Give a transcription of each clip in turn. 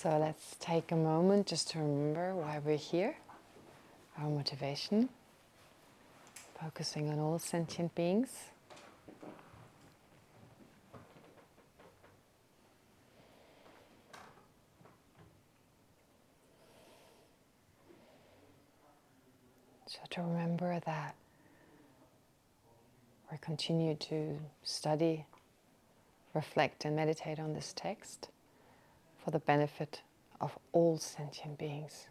So let's take a moment just to remember why we're here, our motivation, focusing on all sentient beings. So to remember that we continue to study, reflect and meditate on this text for the benefit of all sentient beings.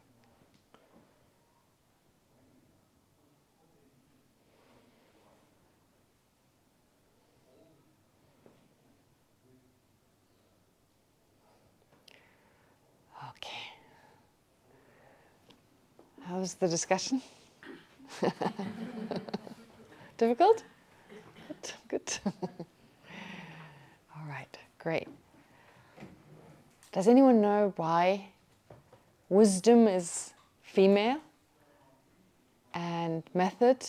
Okay. How was the discussion? Difficult? Good. All right, great. Does anyone know why wisdom is female and method,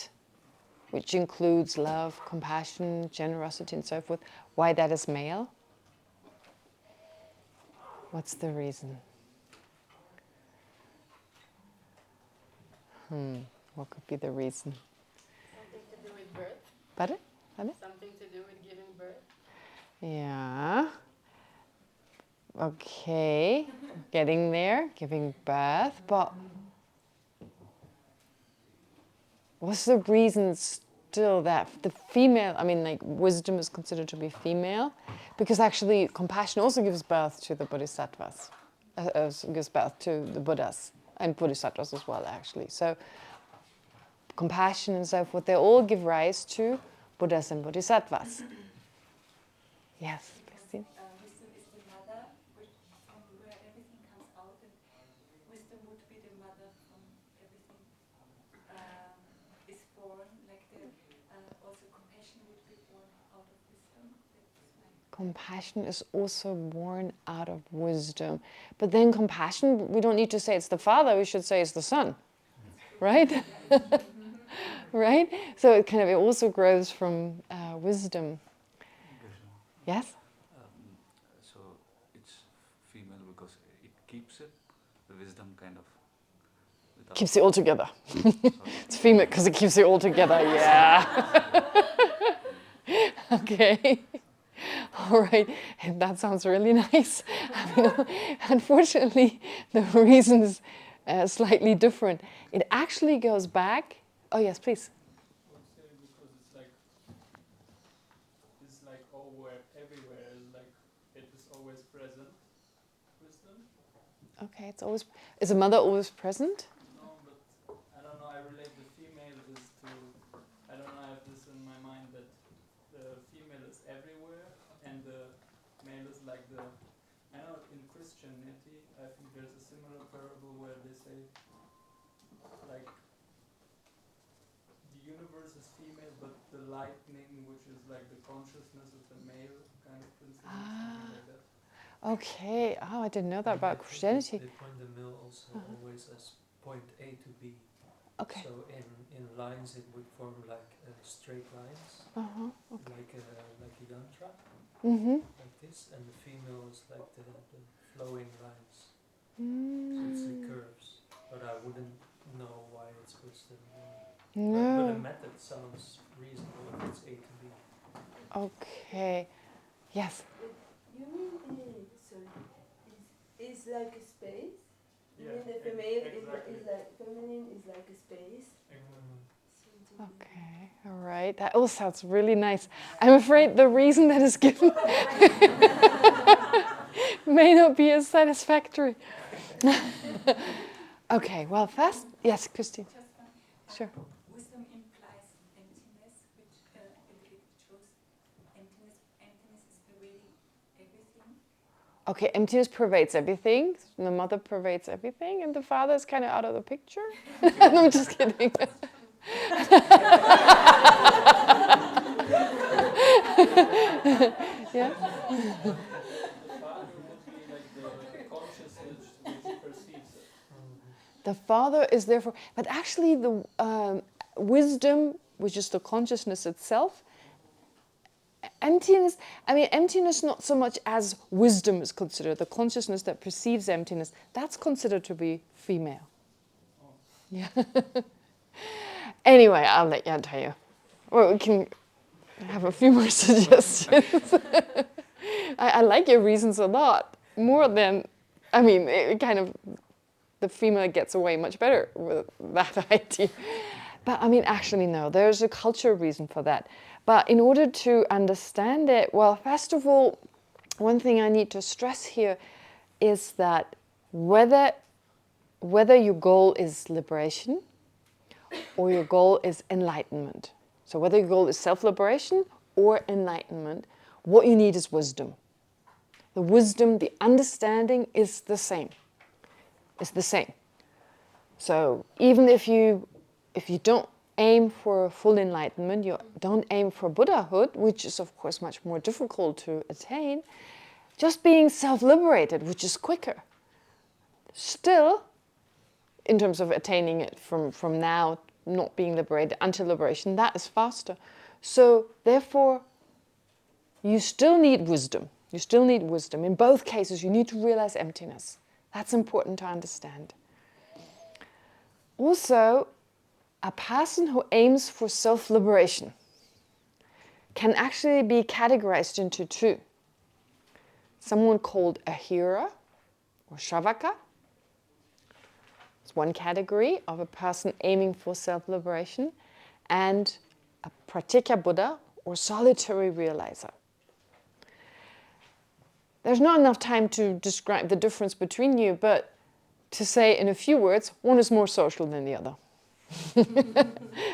which includes love, compassion, generosity and so forth, why that is male? What's the reason? What could be the reason? Something to do with birth. Pardon? Something to do with giving birth. Yeah. Okay. Getting there, giving birth, but what's the reason still that the female, wisdom is considered to be female? Because actually compassion also gives birth to the bodhisattvas, gives birth to the Buddhas and bodhisattvas as well, actually. So compassion and so forth, they all give rise to Buddhas and bodhisattvas. Yes, Christine? Wisdom is the mother from where everything comes out, and wisdom would be the mother from everything is born, like also compassion would be born out of wisdom. Compassion is also born out of wisdom. But then compassion, we don't need to say it's the father, we should say it's the son. Right? Right? So it also grows from wisdom. Yes? So it's female because it keeps it, the wisdom kind of... Keeps it all together. It's female because it keeps it all together, yeah. Okay. All right, that sounds really nice. Unfortunately, the reason is slightly different. It actually goes back... Oh yes, please. I would say because it's like everywhere, it is always present, wisdom. Okay, it's always... Is a mother always present? No, but I don't know, I relate the female is to... I don't know, I have this in my mind that the female is everywhere and the male is like the... I know in Christianity, I think there's a similar parable where they say, like, the universe is female, but the lightning, which is like the consciousness, is a male kind of principle, something like that. Okay. Oh, I didn't know that about Christianity. They point the mill also always as point A to B. Okay. So in lines it would form like straight lines, Okay. like a yantra, Mm-hmm. like this, and the female is like the flowing lines. Mm. So it's the curves, but I wouldn't know why it's wisdom. No. But the method sounds reasonable if it's A to B. Okay. Yes. You mean is like a space? You Yeah, mean the female exactly. is like feminine is like a space? Okay. All right. That all sounds really nice. I'm afraid the reason that is given may not be as satisfactory. Okay. Well, first, yes, Christine. Just one. Sure. Wisdom implies emptiness, which it shows emptiness. Emptiness is pervading everything. Okay, emptiness pervades everything. The mother pervades everything, and the father is kind of out of the picture. No, I'm just kidding. Yeah. The father would be like the consciousness which perceives it. The father is therefore, but actually the wisdom, which is the consciousness itself, Emptiness, I mean, emptiness not so much as wisdom is considered, the consciousness that perceives emptiness, that's considered to be female. Yeah. Anyway, I'll let you tell you. Or we can have a few more suggestions. I like your reasons a lot, more than, I mean, it kind of, the female gets away much better with that idea. But I mean, actually, no, there's a cultural reason for that. But in order to understand it, well, first of all, one thing I need to stress here is that whether your goal is liberation or your goal is enlightenment, so whether your goal is self-liberation or enlightenment, what you need is wisdom. The wisdom, the understanding is the same. It's the same. So even if you don't aim for full enlightenment, you don't aim for Buddhahood, which is of course much more difficult to attain, just being self-liberated, which is quicker. Still, in terms of attaining it from now, not being liberated until liberation, that is faster. So therefore, you still need wisdom. You still need wisdom. In both cases, you need to realize emptiness. That's important to understand. Also, a person who aims for self-liberation can actually be categorized into two. Someone called a hearer or Shravaka. It's one category of a person aiming for self-liberation, and a Pratyeka Buddha or solitary realizer. There's not enough time to describe the difference between you, but to say in a few words, one is more social than the other.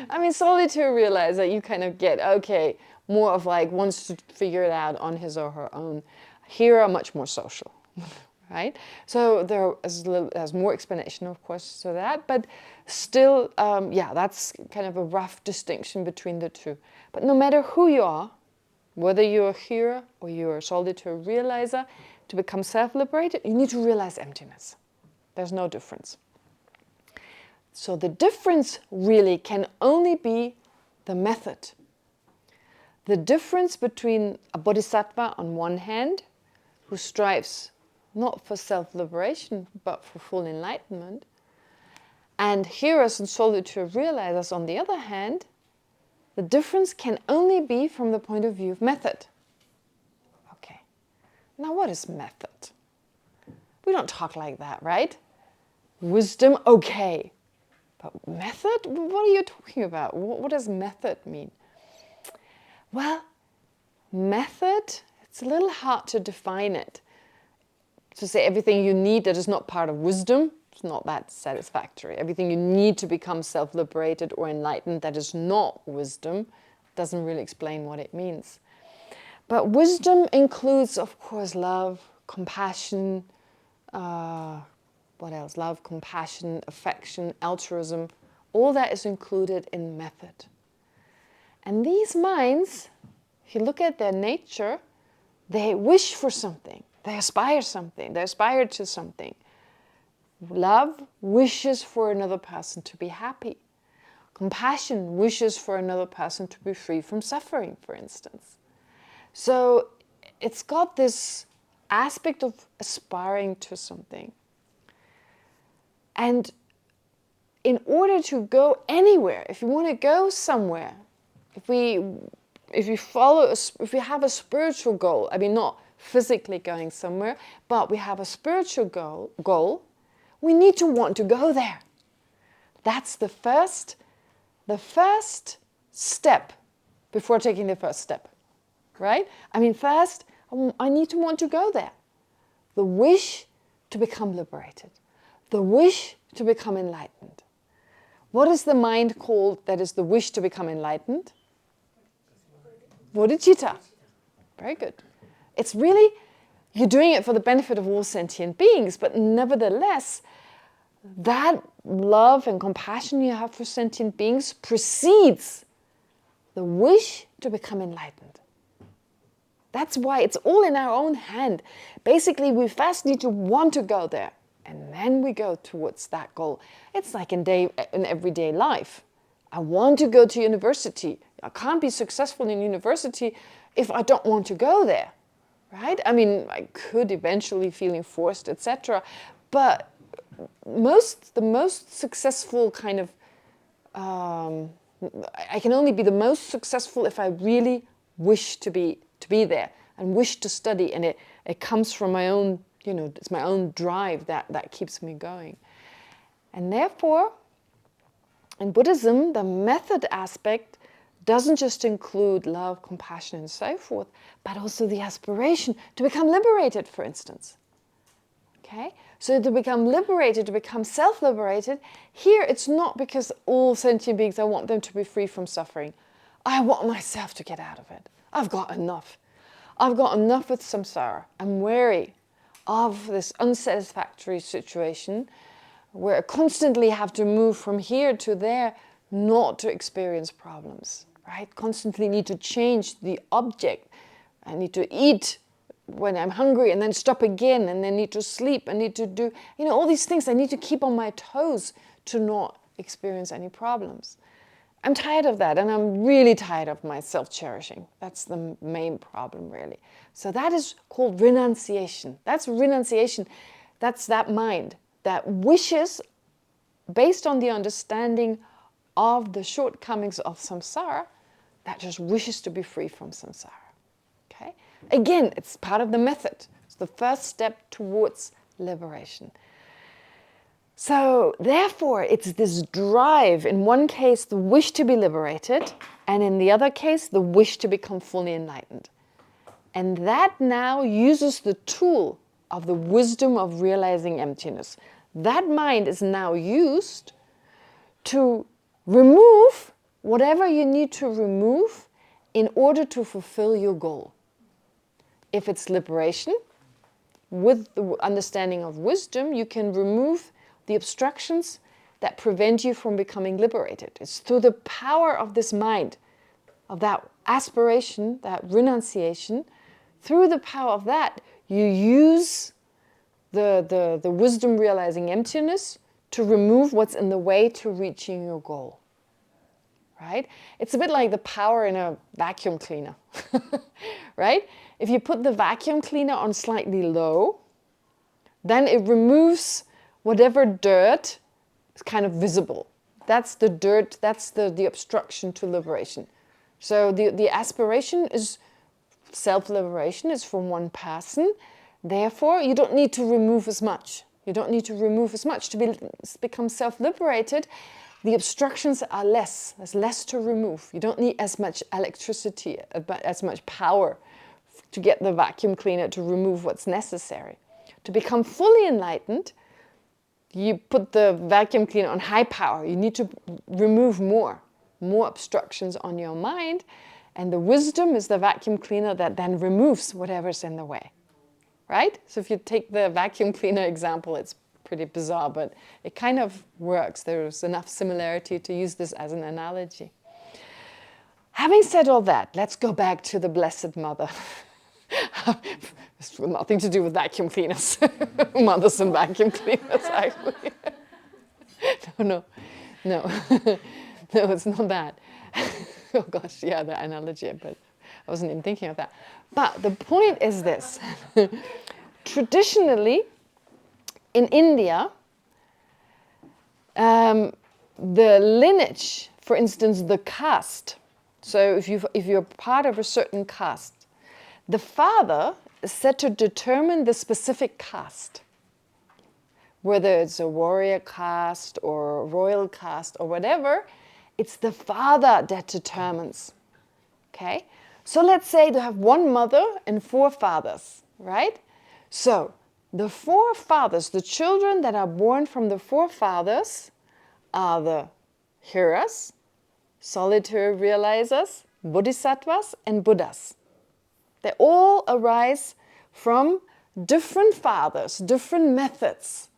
I mean, solitary realizer, you kind of get, okay, more of like wants to figure it out on his or her own. Here are much more social, right? So there's more explanation, of course, to that, but still, yeah, that's kind of a rough distinction between the two. But no matter who you are, whether you're a hearer or you're a solitary realizer, to become self-liberated, you need to realize emptiness. There's no difference. So the difference really can only be the method. The difference between a bodhisattva on one hand, who strives not for self-liberation, but for full enlightenment, and hearers and solitary realizers on the other hand, the difference can only be from the point of view of method. Okay, now what is method? We don't talk like that, right? Wisdom, okay. But method? What are you talking about? What does method mean? Well, method, it's a little hard to define it. To say everything you need that is not part of wisdom, it's not that satisfactory. Everything you need to become self-liberated or enlightened that is not wisdom doesn't really explain what it means. But wisdom includes, of course, love, compassion, what else? Love, compassion, affection, altruism. All that is included in method. And these minds, if you look at their nature, they wish for something. They aspire something. They aspire to something. Love wishes for another person to be happy. Compassion wishes for another person to be free from suffering, for instance. So it's got this aspect of aspiring to something. And in order to go anywhere, if you want to go somewhere, if we have a spiritual goal, I mean not physically going somewhere, but we have a spiritual goal, we need to want to go there. That's the first step before taking the first step, right? I mean, first, I need to want to go there. The wish to become liberated. The wish to become enlightened. What is the mind called that is the wish to become enlightened? Bodhicitta. Very good. It's really, you're doing it for the benefit of all sentient beings, but nevertheless, that love and compassion you have for sentient beings precedes the wish to become enlightened. That's why it's all in our own hand. Basically, we first need to want to go there, and then we go towards that goal. It's like in everyday life. I want to go to university. I can't be successful in university if I don't want to go there, right? I mean, I could eventually feeling forced, etc. But the most successful kind of, I can only be the most successful if I really wish to be there and wish to study, and it comes from my own, it's my own drive that keeps me going. And therefore, in Buddhism, the method aspect doesn't just include love, compassion, and so forth, but also the aspiration to become liberated, for instance. Okay? So to become liberated, to become self-liberated, here it's not because all sentient beings, I want them to be free from suffering. I want myself to get out of it. I've got enough. I've got enough with samsara. I'm weary of this unsatisfactory situation where I constantly have to move from here to there not to experience problems, right? Constantly need to change the object. I need to eat when I'm hungry and then stop again, and then need to sleep and need to do, all these things I need to keep on my toes to not experience any problems. I'm tired of that, and I'm really tired of my self-cherishing. That's the main problem, really. So that is called renunciation. That's renunciation. That's that mind that wishes, based on the understanding of the shortcomings of samsara, that just wishes to be free from samsara. Okay? Again, it's part of the method. It's the first step towards liberation. So, therefore, it's this drive, in one case, the wish to be liberated, and in the other case, the wish to become fully enlightened. And that now uses the tool of the wisdom of realizing emptiness. That mind is now used to remove whatever you need to remove in order to fulfill your goal. If it's liberation, with the understanding of wisdom, you can remove the obstructions that prevent you from becoming liberated. It's through the power of this mind, of that aspiration, that renunciation, through the power of that, you use the wisdom realizing emptiness to remove what's in the way to reaching your goal. Right? It's a bit like the power in a vacuum cleaner. Right? If you put the vacuum cleaner on slightly low, then it removes whatever dirt is kind of visible. That's the dirt, that's the obstruction to liberation. So the aspiration is self-liberation, is from one person. Therefore, you don't need to remove as much. You don't need to remove as much. To become self-liberated, the obstructions are less. There's less to remove. You don't need as much electricity, as much power to get the vacuum cleaner to remove what's necessary. To become fully enlightened, you put the vacuum cleaner on high power. You need to remove more obstructions on your mind. And the wisdom is the vacuum cleaner that then removes whatever's in the way. Right? So if you take the vacuum cleaner example, it's pretty bizarre, but it kind of works. There's enough similarity to use this as an analogy. Having said all that, let's go back to the Blessed Mother. It's nothing to do with vacuum cleaners. Mothers and vacuum cleaners, actually. No, it's not that. Oh gosh, yeah, the analogy, but I wasn't even thinking of that. But the point is this. Traditionally, in India, the lineage, for instance, the caste, so if you're part of a certain caste, the father is said to determine the specific caste. Whether it's a warrior caste or a royal caste or whatever, it's the father that determines. Okay? So let's say you have one mother and four fathers, right? So the four fathers, the children that are born from the four fathers, are the Hiras, solitary realizers, bodhisattvas, and Buddhas. They all arise from different fathers, different methods.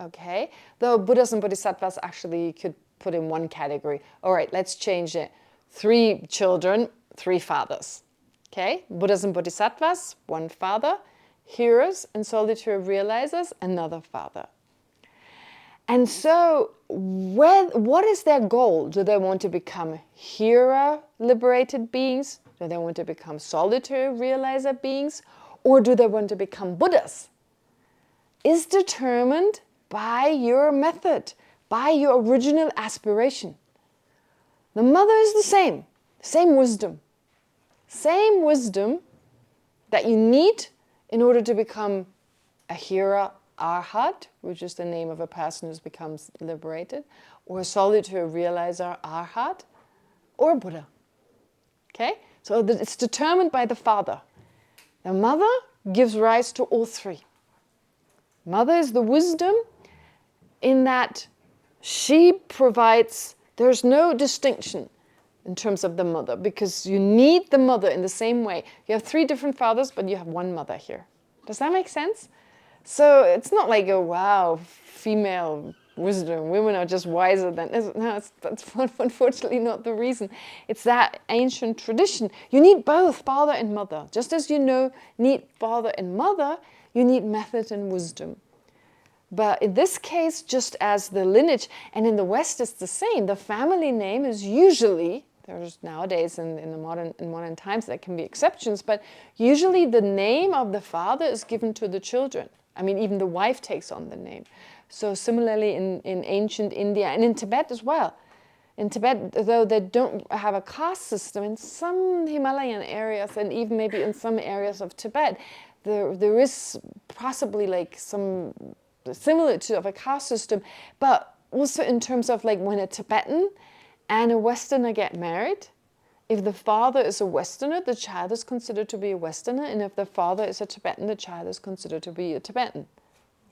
Okay? Though Buddhas and Bodhisattvas actually could put in one category. All right, let's change it. 3 children, 3 fathers. Okay? Buddhas and Bodhisattvas, 1 father. Hearers and solitary realizers, another father. And so what is their goal? Do they want to become hero liberated beings? Do they want to become solitary realizer beings? Or do they want to become Buddhas? Is determined by your method, by your original aspiration. The mother is the same wisdom. Same wisdom that you need in order to become a hero arhat, which is the name of a person who becomes liberated, or a solitary realizer arhat, or Buddha. Okay? So it's determined by the father. The mother gives rise to all three. Mother is the wisdom in that she provides, there's no distinction in terms of the mother, because you need the mother in the same way. You have three different fathers, but you have one mother here. Does that make sense? So it's not like, oh wow, female wisdom, women are just wiser than... No, that's unfortunately not the reason. It's that ancient tradition. You need both father and mother. Just as you need father and mother, you need method and wisdom. But in this case, just as the lineage, and in the West it's the same, the family name is usually, there's nowadays in modern times there can be exceptions, but usually the name of the father is given to the children. I mean, even the wife takes on the name. So similarly in ancient India and in Tibet as well. In Tibet, though they don't have a caste system, in some Himalayan areas and even maybe in some areas of Tibet, there is possibly like some similitude of a caste system, but also in terms of like when a Tibetan and a Westerner get married, if the father is a Westerner, the child is considered to be a Westerner, and if the father is a Tibetan, the child is considered to be a Tibetan.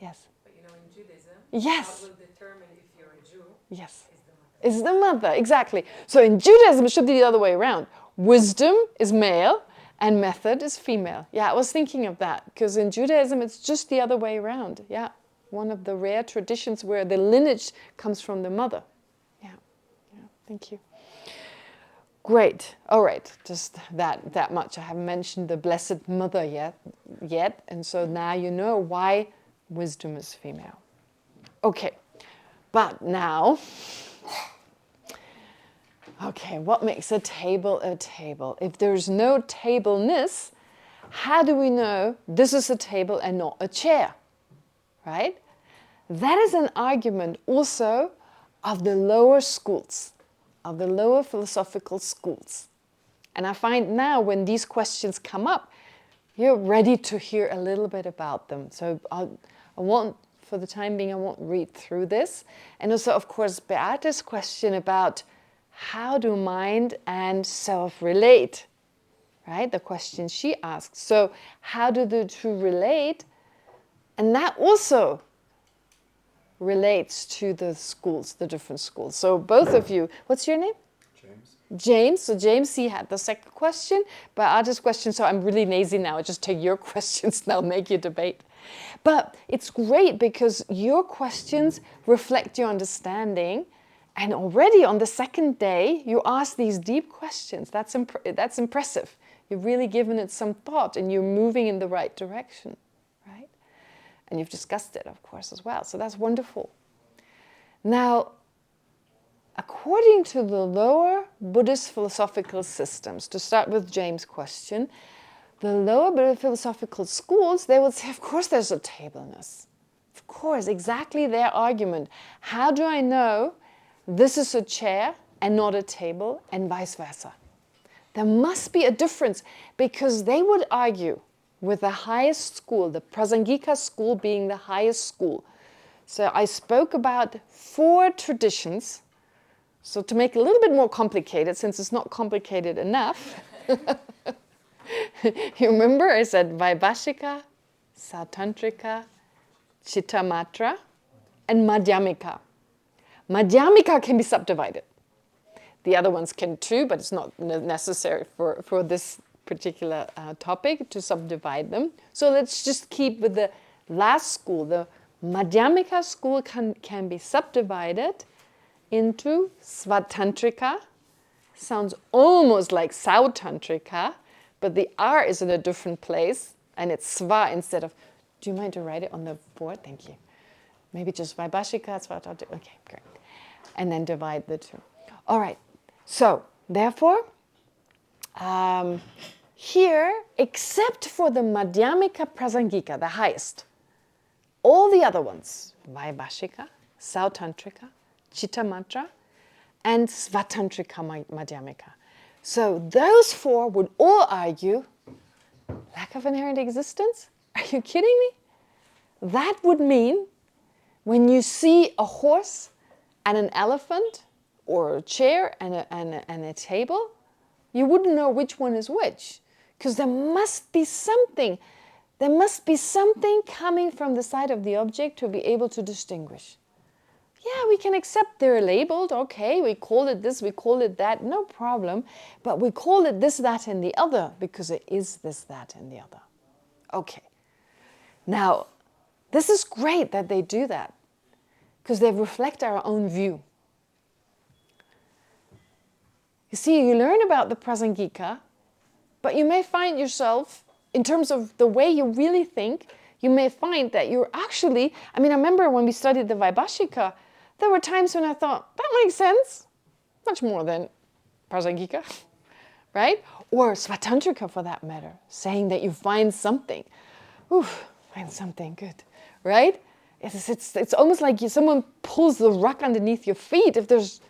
Yes? But you know, in Judaism, yes. what will determine if you're a Jew yes. is the mother. Is the mother, exactly. So in Judaism, it should be the other way around. Wisdom is male, and method is female. Yeah, I was thinking of that, because in Judaism, it's just the other way around. Yeah, one of the rare traditions where the lineage comes from the mother. Yeah, thank you. Great. All right. Just that much. I haven't mentioned the Blessed Mother yet. And so now you know why wisdom is female. Okay. But now, okay, what makes a table a table? If there's no tableness, how do we know this is a table and not a chair? Right? That is an argument also of the lower schools, of the lower philosophical schools. And I find now when these questions come up, you're ready to hear a little bit about them. So I won't, for the time being, I won't read through this. And also, of course, Beate's question about how do mind and self relate, right? The question she asks. So how do the two relate? And that also relates to the schools, the different schools. So both of you, what's your name? James. So James, he had the second question, but Arta's question, so I'm really lazy now. I just take your questions now, make you debate. But it's great because your questions reflect your understanding, and already on the second day, you ask these deep questions. That's impressive. You've really given it some thought, and you're moving in the right direction, right? And you've discussed it, of course, as well. So that's wonderful. Now, according to the lower Buddhist philosophical systems, to start with James' question, the lower Buddhist philosophical schools, they would say, of course there's a tableness. Of course, exactly their argument. How do I know this is a chair and not a table, and vice versa? There must be a difference, because they would argue with the highest school, the Prasangika school being the highest school. So I spoke about 4 traditions. So to make it a little bit more complicated, since it's not complicated enough, you remember I said Vaibhashika, Sautantrika, Chittamatra, and Madhyamika. Madhyamika can be subdivided. The other ones can too, but it's not necessary for this particular topic to subdivide them. So let's just keep with the last school. The Madhyamika school can be subdivided into Svatantrika. Sounds almost like Sautantrika, but the R is in a different place, and it's Sva instead of... Do you mind to write it on the board? Thank you. Maybe just Vaibhashika, Svatantrika. Okay, great. and then divide the two. All right, so therefore, here, except for the Madhyamika Prasangika, the highest, all the other ones, Vaibhashika, Sautantrika, Chittamantra, and Svatantrika Madhyamika. So those four would all argue lack of inherent existence? Are you kidding me? That would mean when you see a horse and an elephant, or a chair and a table, you wouldn't know which one is which. Because there must be something coming from the side of the object to be able to distinguish. Yeah, we can accept they're labeled, okay, we call it this, we call it that, no problem. But we call it this, that, and the other because it is this, that, and the other. Okay. Now, this is great that they do that because they reflect our own view. You see, you learn about the Prasangika, but you may find yourself, in terms of the way you really think, you may find that you're actually, I remember when we studied the Vaibhashika, there were times when I thought, that makes sense, much more than Prasangika, right? Or Svatantrika for that matter, saying that you find something. Find something good, right? It's almost like someone pulls the rug underneath your feet if there's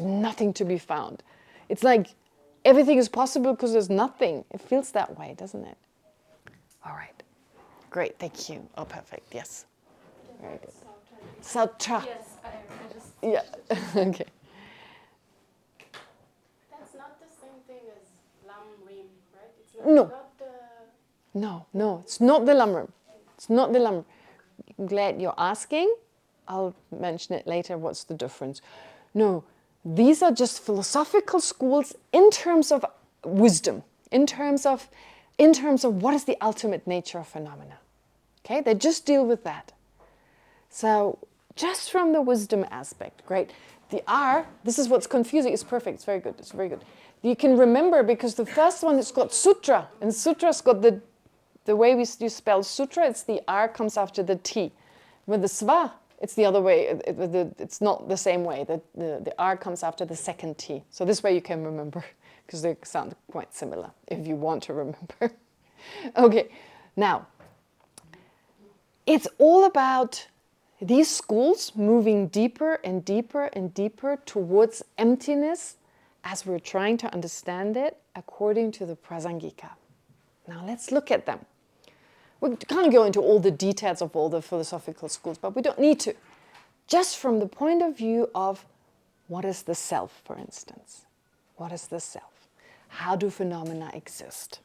nothing to be found. It's like everything is possible because there's nothing. It feels that way, doesn't it? All right. Great, thank you. Oh, perfect, yes. Very good. Sutra. Yes, I just. Yeah, okay. That's not the same thing as Lam Rim, right? It's No. not the. No, it's not the Lamrim. It's not the Lamrim. I'm glad you're asking. I'll mention it later, what's the difference. No, these are just philosophical schools in terms of wisdom, in terms of what is the ultimate nature of phenomena. Okay, they just deal with that. So just from the wisdom aspect, great. The R, this is what's confusing, it's perfect, it's very good, it's very good. You can remember because the first one has got sutra, and sutra's got the way you spell sutra, it's the R comes after the T. With the sva, it's the other way, it's not the same way, the R comes after the second T. So this way you can remember, because they sound quite similar, if you want to remember. Okay, now, it's all about these schools moving deeper and deeper and deeper towards emptiness as we're trying to understand it according to the Prasangika. Now let's look at them. We can't go into all the details of all the philosophical schools, but we don't need to. Just from the point of view of what is the self, for instance. What is the self? How do phenomena exist?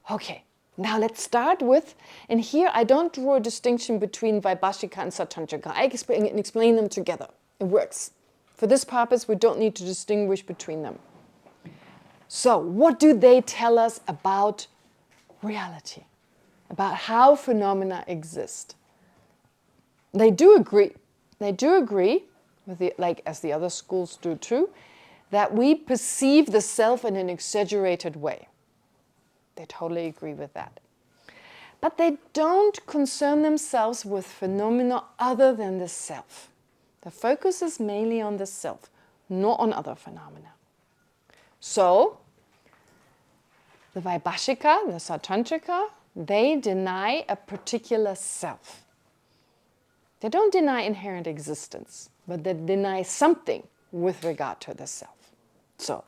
Okay. Now let's start with, and here I don't draw a distinction between Vaibhashika and Satantrika. I explain them together. It works. For this purpose, we don't need to distinguish between them. So what do they tell us about reality? About how phenomena exist? They do agree. They do agree, like as the other schools do too, that we perceive the self in an exaggerated way. They totally agree with that. But they don't concern themselves with phenomena other than the self. The focus is mainly on the self, not on other phenomena. So, the Vaibhashika, the Satantrika, they deny a particular self. They don't deny inherent existence, but they deny something with regard to the self. So,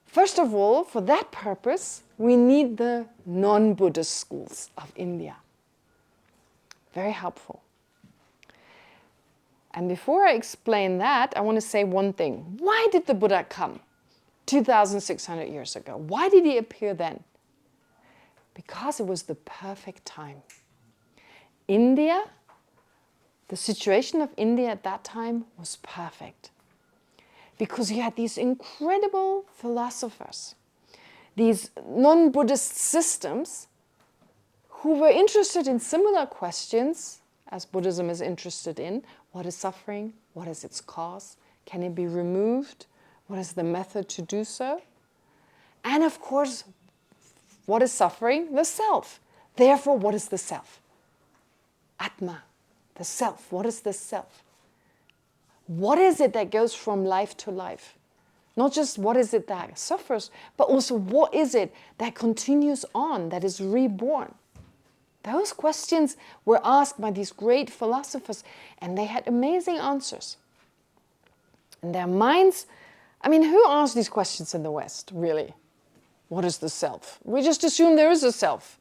first of all, for that purpose, we need the non-Buddhist schools of India. Very helpful. And before I explain that, I want to say one thing. Why did the Buddha come 2,600 years ago? Why did he appear then? Because it was the perfect time. India, the situation of India at that time was perfect. Because you had these incredible philosophers, these non-Buddhist systems who were interested in similar questions as Buddhism is interested in. What is suffering? What is its cause? Can it be removed? What is the method to do so? And of course, what is suffering? The self. Therefore, what is the self? Atma, the self. What is the self? what is it that goes from life to life? Not just what is it that suffers, but also what is it that continues on, that is reborn? Those questions were asked by these great philosophers, and they had amazing answers. And their minds, I mean, who asked these questions in the West, really? What is the self? We just assume there is a self,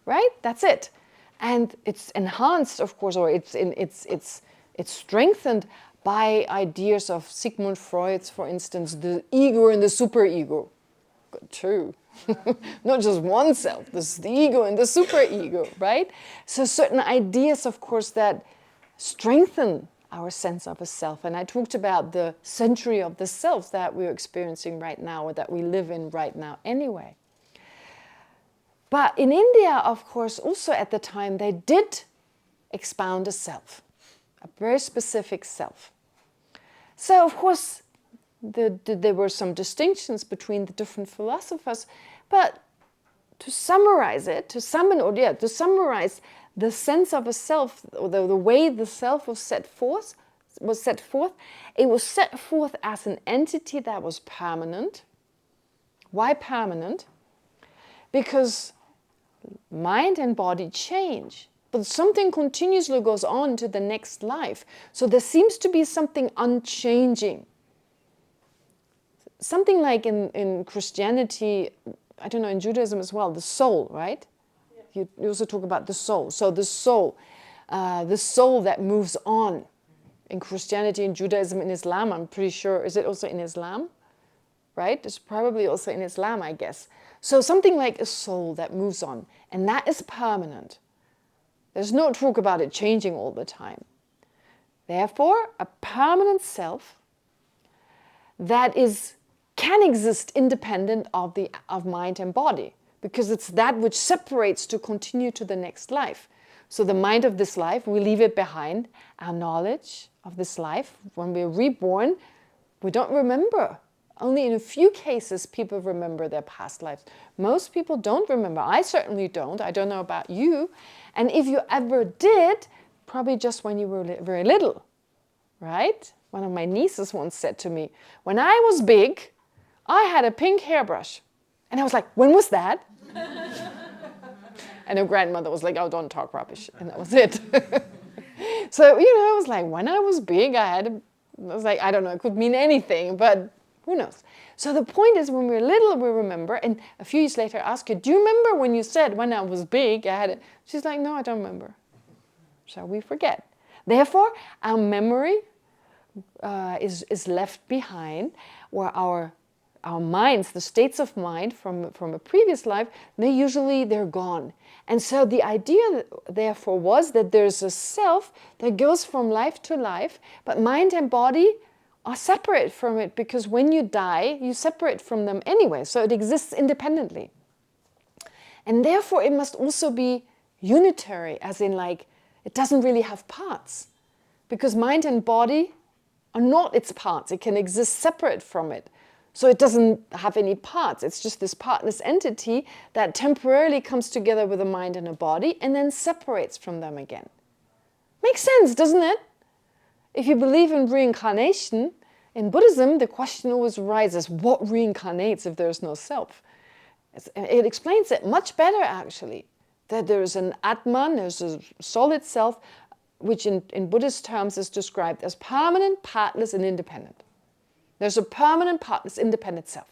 right? That's it. And it's enhanced, of course, or it's strengthened by ideas of Sigmund Freud's, for instance, the ego and the superego. True. Not just one self, there's the ego and the superego, right? So certain ideas, of course, that strengthen our sense of a self. And I talked about the century of the self that we're experiencing right now, or that we live in right now anyway. But in India, of course, also at the time, they did expound a self, a very specific self. So, of course, there were some distinctions between the different philosophers, but to summarize it, to summarize the sense of a self, or the way the self was set forth, it was set forth as an entity that was permanent. Why permanent? Because mind and body change, but something continuously goes on to the next life. So there seems to be something unchanging. Something like in Christianity, I don't know, in Judaism as well, the soul, right? Yeah. You also talk about the soul. So the soul that moves on. In Christianity, in Judaism, in Islam, I'm pretty sure, is it also in Islam? Right? It's probably also in Islam, I guess. So something like a soul that moves on, and that is permanent. There's no talk about it changing all the time. Therefore, a permanent self that can exist independent of mind and body, because it's that which separates to continue to the next life. So the mind of this life, we leave it behind. Our knowledge of this life, when we're reborn, we don't remember. Only in a few cases people remember their past lives. Most people don't remember. I certainly don't. I don't know about you. And if you ever did, probably just when you were very little, right? One of my nieces once said to me, when I was big, I had a pink hairbrush. And I was like, when was that? And her grandmother was like, oh, don't talk rubbish. And that was it. So, I was like, when I was big, I was like, I don't know, it could mean anything, but who knows? So the point is, when we're little, we remember, and a few years later I ask her, do you remember when you said, when I was big, I had it? She's like, no, I don't remember. So we forget. Therefore, our memory is left behind, or our minds, the states of mind from a previous life, they're gone. And so the idea, therefore, was that there's a self that goes from life to life, but mind and body are separate from it, because when you die, you separate from them anyway, so it exists independently. And therefore, it must also be unitary, as in like, it doesn't really have parts, because mind and body are not its parts. It can exist separate from it. So it doesn't have any parts. It's just this partless entity that temporarily comes together with a mind and a body and then separates from them again. Makes sense, doesn't it? If you believe in reincarnation, in Buddhism, the question always arises, what reincarnates if there's no self? It explains it much better, actually, that there's an Atman, there's a solid self, which in Buddhist terms is described as permanent, partless, and independent. There's a permanent, partless, independent self.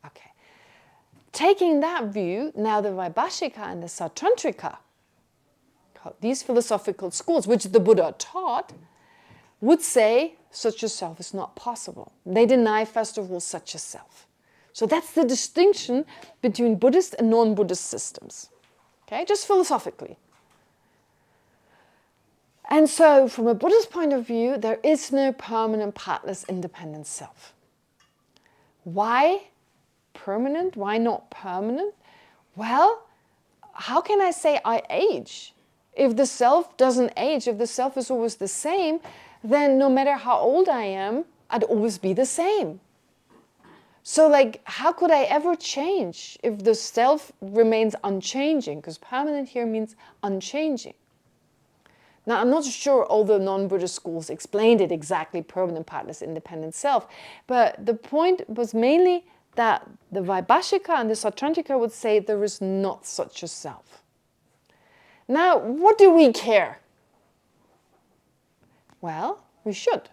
Okay. Taking that view, now the Vaibhashika and the Sautrantika, these philosophical schools, which the Buddha taught, would say such a self is not possible. They deny, first of all, such a self. So that's the distinction between Buddhist and non-Buddhist systems. Okay, just philosophically. And so, from a Buddhist point of view, there is no permanent, partless, independent self. Why permanent? Why not permanent? Well, how can I say I age? If the self doesn't age, if the self is always the same, then no matter how old I am, I'd always be the same. So like, how could I ever change if the self remains unchanging? Because permanent here means unchanging. Now, I'm not sure all the non-Buddhist schools explained it exactly, permanent, partless, independent self, but the point was mainly that the Vaibhashika and the Sautrantika would say there is not such a self. Now, what do we care? Well, we should.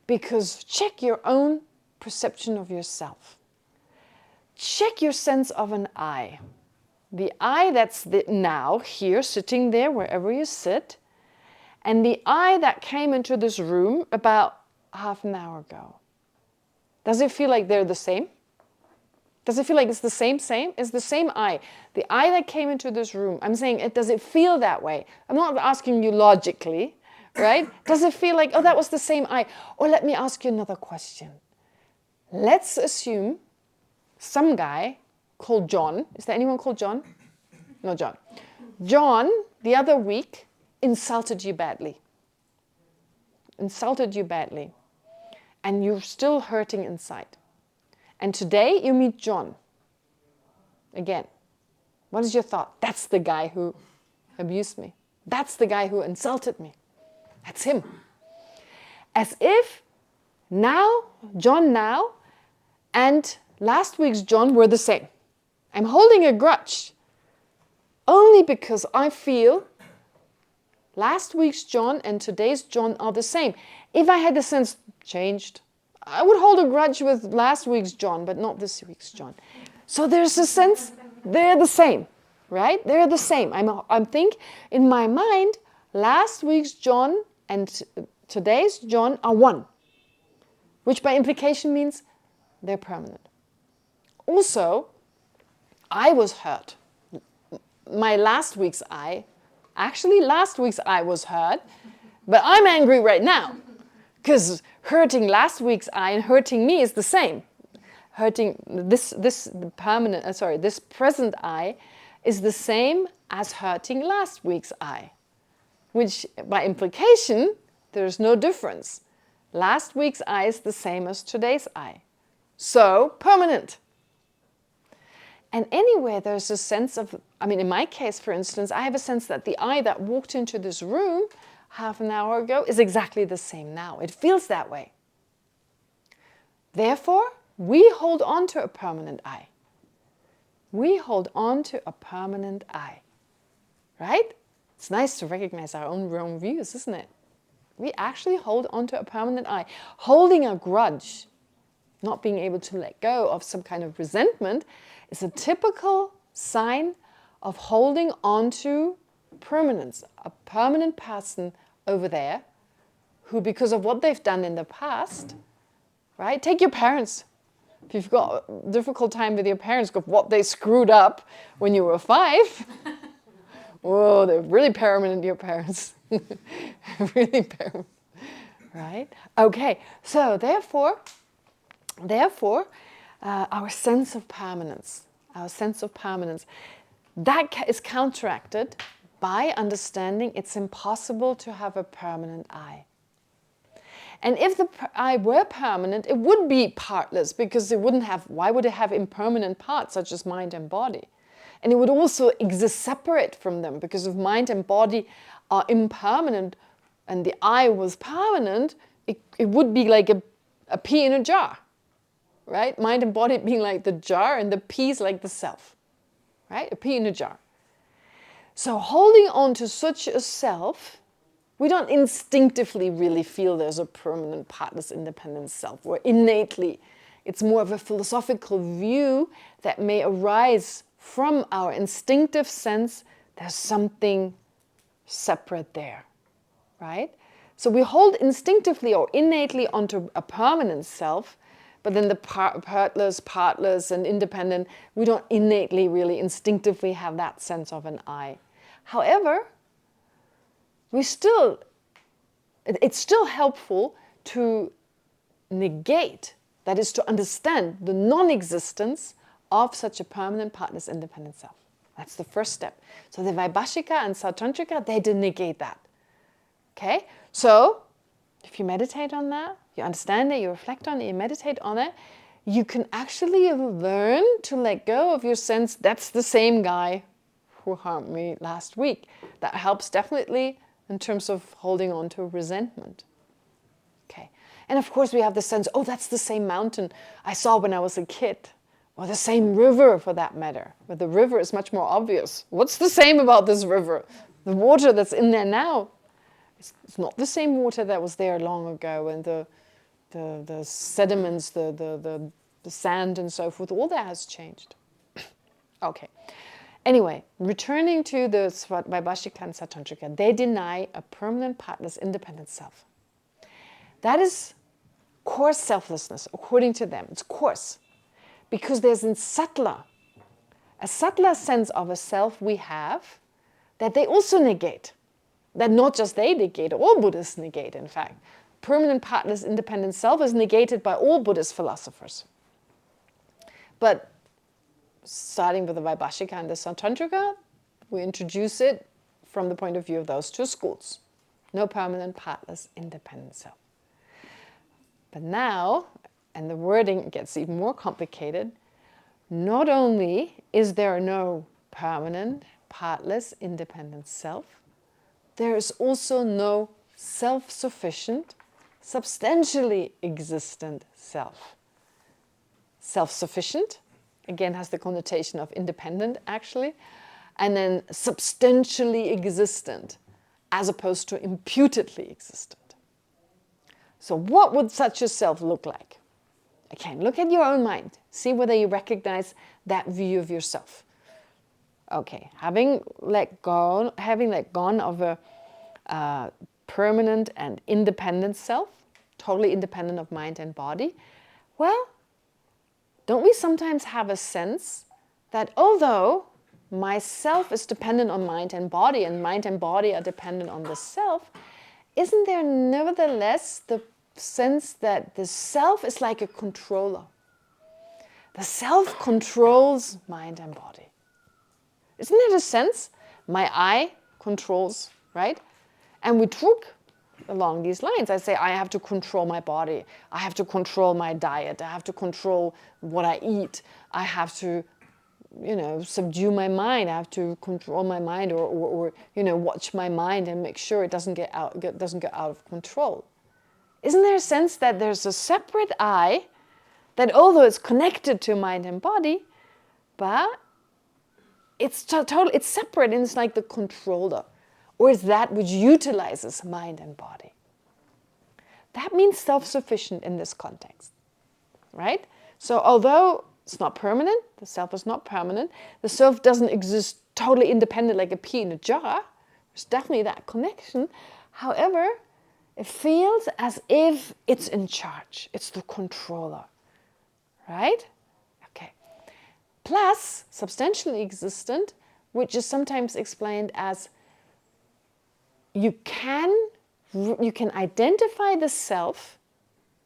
Because check your own perception of yourself. Check your sense of an I. The I that's now here, sitting there, wherever you sit, and the I that came into this room about half an hour ago. Does it feel like they're the same? Does it feel like it's the same? It's the same I. The I that came into this room. I'm saying, does it feel that way? I'm not asking you logically, right? Does it feel like, oh, that was the same I? Or let me ask you another question. Let's assume some guy called John. Is there anyone called John? No, John. John, the other week, insulted you badly. Insulted you badly. And you're still hurting inside. And today you meet John. Again. What is your thought? That's the guy who abused me. That's the guy who insulted me. That's him. As if now, John now, and last week's John were the same. I'm holding a grudge. Only because I feel last week's John and today's John are the same. If I had the sense changed, I would hold a grudge with last week's John, but not this week's John. So there's a sense they're the same, right? They're the same. I'm think in my mind, last week's John and today's John are one, which by implication means they're permanent. Also, I was hurt. My last week's I was hurt, but I'm angry right now because hurting last week's I and hurting me is the same. Hurting this present I is the same as hurting last week's I, which by implication there's no difference. Last week's I is the same as today's I, so permanent. And anywhere there's a sense of, in my case, for instance, I have a sense that the I that walked into this room half an hour ago is exactly the same now. It feels that way. Therefore, we hold on to a permanent I. We hold on to a permanent I. Right? It's nice to recognize our own wrong views, isn't it? We actually hold on to a permanent I. Holding a grudge, not being able to let go of some kind of resentment, is a typical sign of holding on to permanence. A permanent person over there who, because of what they've done in the past, right? Take your parents. If you've got a difficult time with your parents, of what they screwed up when you were 5, whoa, they're really permanent, your parents. Really permanent, right? Okay, so therefore, our sense of permanence, that is counteracted by understanding it's impossible to have a permanent I. And if the I were permanent, it would be partless, because why would it have impermanent parts such as mind and body? And it would also exist separate from them, because if mind and body are impermanent and the I was permanent, it would be like a pea in a jar. Right? Mind and body being like the jar and the peas like the self. Right? A pea in a jar. So holding on to such a self, we don't instinctively really feel there's a permanent, partless, independent self. Or innately, it's more of a philosophical view that may arise from our instinctive sense there's something separate there. Right? So we hold instinctively or innately onto a permanent self, but then the partless, and independent, we don't innately, really instinctively have that sense of an I. However, it's still helpful to negate, that is to understand the non-existence of such a permanent, partless, independent self. That's the first step. So the Vaibhashika and Sautrantika, they did negate that. Okay? So, if you meditate on that, you understand it, you reflect on it, you meditate on it, you can actually learn to let go of your sense that's the same guy who harmed me last week. That helps definitely in terms of holding on to resentment. Okay. And of course we have the sense, oh, that's the same mountain I saw when I was a kid. Or the same river for that matter. But the river is much more obvious. What's the same about this river? The water that's in there now, it's not the same water that was there long ago, and the sediments, the sand and so forth, all that has changed. Okay. Anyway, returning to the Vaibhashika and Sautrantika, they deny a permanent, partless, independent self. That is coarse selflessness, according to them. It's coarse. Because there's a subtler sense of a self we have that they also negate. That not just they negate, all Buddhists negate, in fact. Permanent, partless, independent self is negated by all Buddhist philosophers. But starting with the Vaibhashika and the Sautrantika, we introduce it from the point of view of those two schools. No permanent, partless, independent self. But now, and the wording gets even more complicated, not only is there no permanent, partless, independent self, there is also no self-sufficient, substantially existent self. Self-sufficient, again, has the connotation of independent, actually, and then substantially existent, as opposed to imputedly existent. So what would such a self look like? Okay, look at your own mind. See whether you recognize that view of yourself. Okay, having let go of a permanent and independent self, totally independent of mind and body, well, don't we sometimes have a sense that although myself is dependent on mind and body are dependent on the self, isn't there nevertheless the sense that the self is like a controller? The self controls mind and body. Isn't it a sense? My I controls, right? And we talk along these lines. I say, I have to control my body. I have to control my diet. I have to control what I eat. I have to, subdue my mind. I have to control my mind or watch my mind and make sure it doesn't get out of control. Isn't there a sense that there's a separate I that although it's connected to mind and body, but it's totally, it's separate and it's like the controller, or is that which utilizes mind and body. That means self-sufficient in this context, right? So although it's not permanent, the self is not permanent, the self doesn't exist totally independent like a pea in a jar. There's definitely that connection. However, it feels as if it's in charge. It's the controller, right? Okay. Plus, substantially existent, which is sometimes explained as you can identify the self.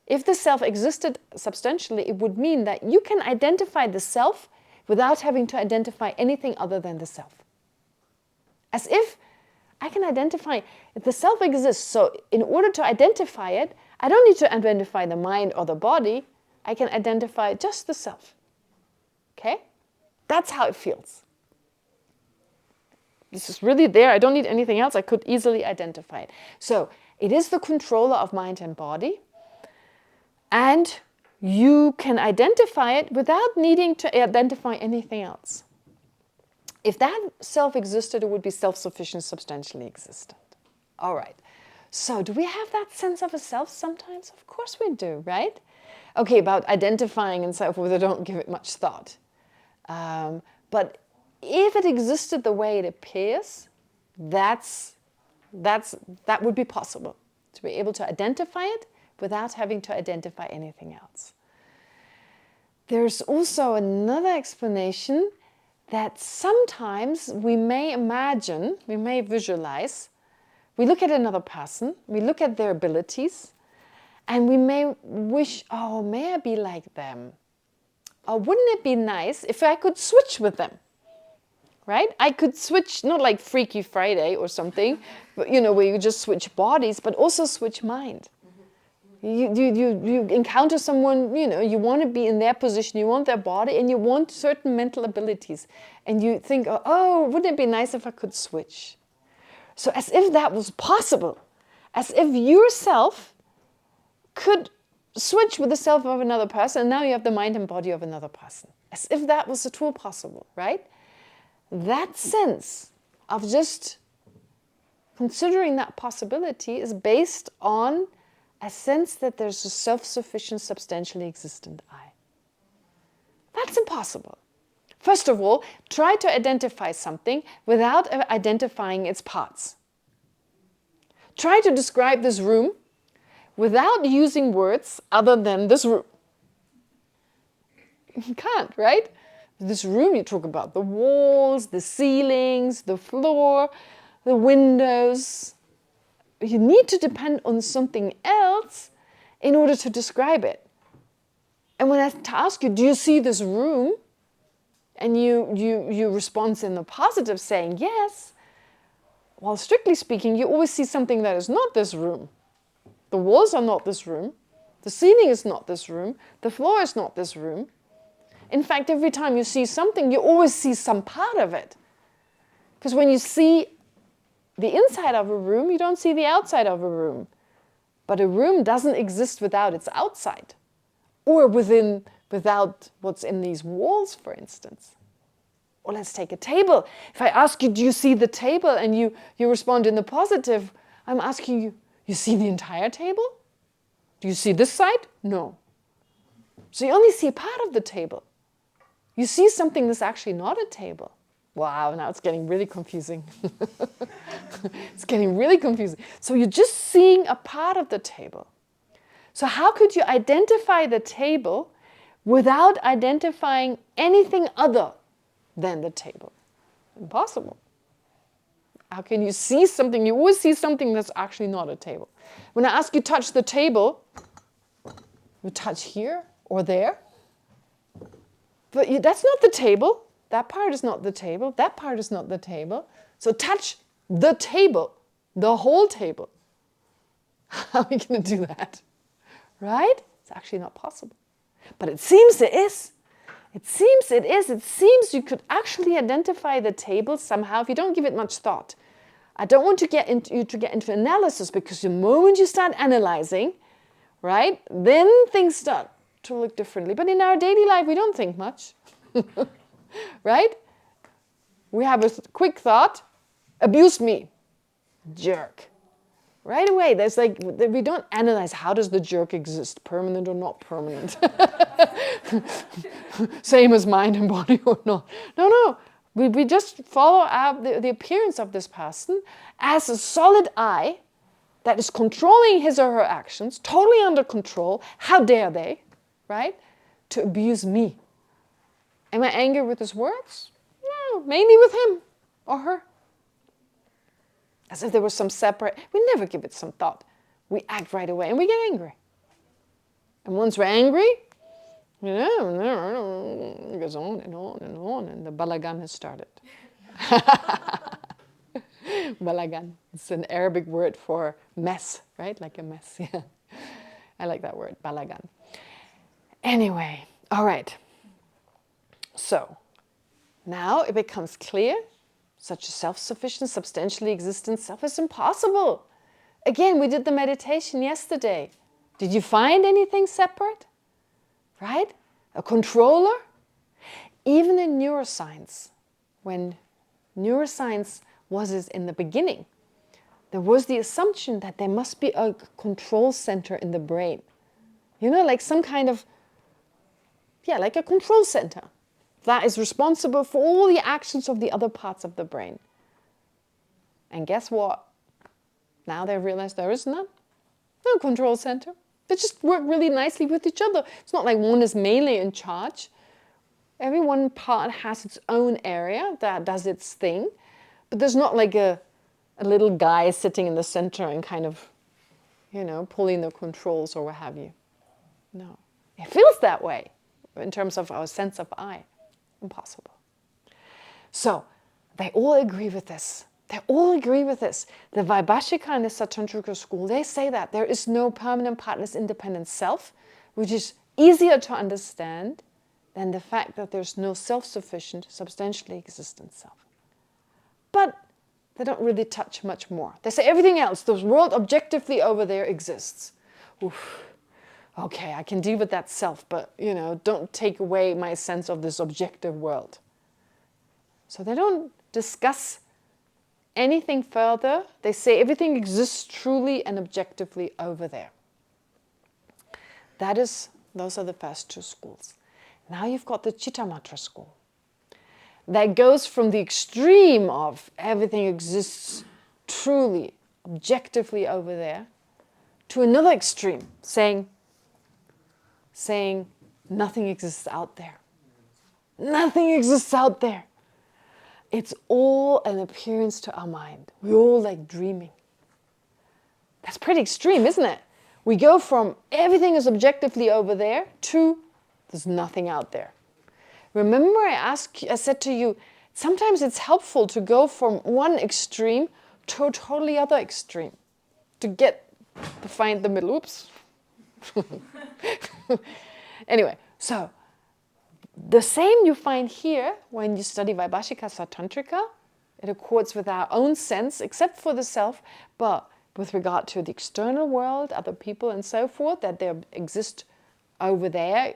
If the self existed substantially, it would mean that you can identify the self without having to identify anything other than the self. As if I can identify, if the self exists, so in order to identify it, I don't need to identify the mind or the body, I can identify just the self. Okay? That's how it feels. This is really there, I don't need anything else, I could easily identify it. So, it is the controller of mind and body, and you can identify it without needing to identify anything else. If that self existed, it would be self-sufficient, substantially existent. All right. So do we have that sense of a self sometimes? Of course we do, right? Okay, about identifying and so forth, I don't give it much thought. But if it existed the way it appears, that would be possible. To be able to identify it without having to identify anything else. There's also another explanation that sometimes we may imagine, we may visualize, we look at another person, we look at their abilities, and we may wish, oh, may I be like them? Or wouldn't it be nice if I could switch with them? Right? I could switch, not like Freaky Friday or something, but where you just switch bodies, but also switch mind. You encounter someone, you want to be in their position, you want their body, and you want certain mental abilities. And you think, oh, wouldn't it be nice if I could switch? So as if that was possible, as if yourself could switch with the self of another person, and now you have the mind and body of another person. As if that was at all possible, right? That sense of just considering that possibility is based on a sense that there's a self-sufficient, substantially existent I. That's impossible. First of all, try to identify something without identifying its parts. Try to describe this room without using words other than this room. You can't, right? This room, you talk about the walls, the ceilings, the floor, the windows. You need to depend on something else in order to describe it. And when I ask you, do you see this room? And you respond in the positive saying yes. Well, strictly speaking, you always see something that is not this room. The walls are not this room. The ceiling is not this room. The floor is not this room. In fact, every time you see something, you always see some part of it. Because when you see the inside of a room, you don't see the outside of a room. But a room doesn't exist without its outside. Or without what's in these walls, for instance. Or let's take a table. If I ask you, do you see the table? And you respond in the positive, I'm asking you, you see the entire table? Do you see this side? No. So you only see a part of the table. You see something that's actually not a table. Wow, now it's getting really confusing. It's getting really confusing. So you're just seeing a part of the table. So how could you identify the table without identifying anything other than the table? Impossible. How can you see something? You always see something that's actually not a table. When I ask you to touch the table, you touch here or there. But that's not the table. That part is not the table. That part is not the table. So touch the table, the whole table. How are we going to do that? Right? It's actually not possible. But it seems it is. It seems it is. It seems you could actually identify the table somehow if you don't give it much thought. I don't want to get into analysis, because the moment you start analyzing, right, then things start to look differently. But in our daily life, we don't think much. Right? We have a quick thought, abuse me, jerk. Right away, there's like, we don't analyze, how does the jerk exist, permanent or not permanent? Same as mind and body or not. No. We just follow out the appearance of this person as a solid I that is controlling his or her actions, totally under control. How dare they, right? To abuse me. Am I angry with his words? No, mainly with him or her. As if there was some separate, we never give it some thought. We act right away and we get angry. And once we're angry, it goes on and on and on, and the balagan has started. Balagan. It's an Arabic word for mess, right? Like a mess. Yeah. I like that word, balagan. Anyway, all right. So, now it becomes clear, such a self-sufficient, substantially existent self is impossible. Again, we did the meditation yesterday. Did you find anything separate? Right? A controller? Even in neuroscience, when neuroscience was in the beginning, there was the assumption that there must be a control center in the brain. You know, like some kind of, like a control center that is responsible for all the actions of the other parts of the brain. And guess what? Now they realize there is none. No control center. They just work really nicely with each other. It's not like one is mainly in charge. Every one part has its own area that does its thing. But there's not like a little guy sitting in the center and kind of, pulling the controls or what have you. No. It feels that way in terms of our sense of I. Impossible. So, they all agree with this. They all agree with this. The Vaibhashika and the Satantrika school, they say that there is no permanent, partless, independent self, which is easier to understand than the fact that there's no self-sufficient, substantially existent self. But They don't really touch much more. They say everything else, the world objectively over there exists. Oof. Okay, I can deal with that self, but don't take away my sense of this objective world. So they don't discuss anything further. They say everything exists truly and objectively over there. Those are the first two schools. Now you've got the Chittamatra school. That goes from the extreme of everything exists truly, objectively over there, to another extreme, saying nothing exists out there. Nothing exists out there. It's all an appearance to our mind. We're all like dreaming. That's pretty extreme, isn't it? We go from everything is objectively over there to there's nothing out there. Remember I said to you, sometimes it's helpful to go from one extreme to a totally other extreme. To find the middle. Oops. Anyway, so the same you find here when you study Vaibhashika Svatantrika. It accords with our own sense, except for the self, but with regard to the external world, other people and so forth, that they exist over there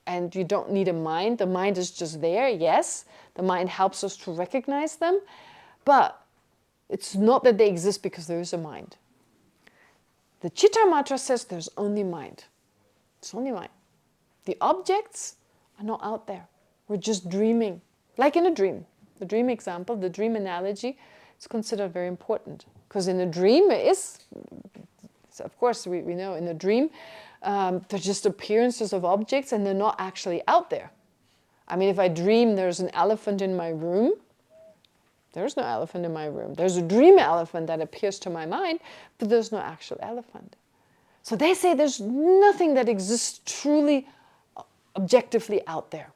and you don't need a mind. The mind is just there, yes. The mind helps us to recognize them, but it's not that they exist because there is a mind. The Chittamatra says there's only mind. It's only mind. The objects are not out there. We're just dreaming, like in a dream. The dream example, the dream analogy is considered very important. Because in a dream, of course, we know in a dream, they're just appearances of objects and they're not actually out there. I mean, if I dream there's an elephant in my room, there's no elephant in my room. There's a dream elephant that appears to my mind, but there's no actual elephant. So they say there's nothing that exists truly, objectively out there.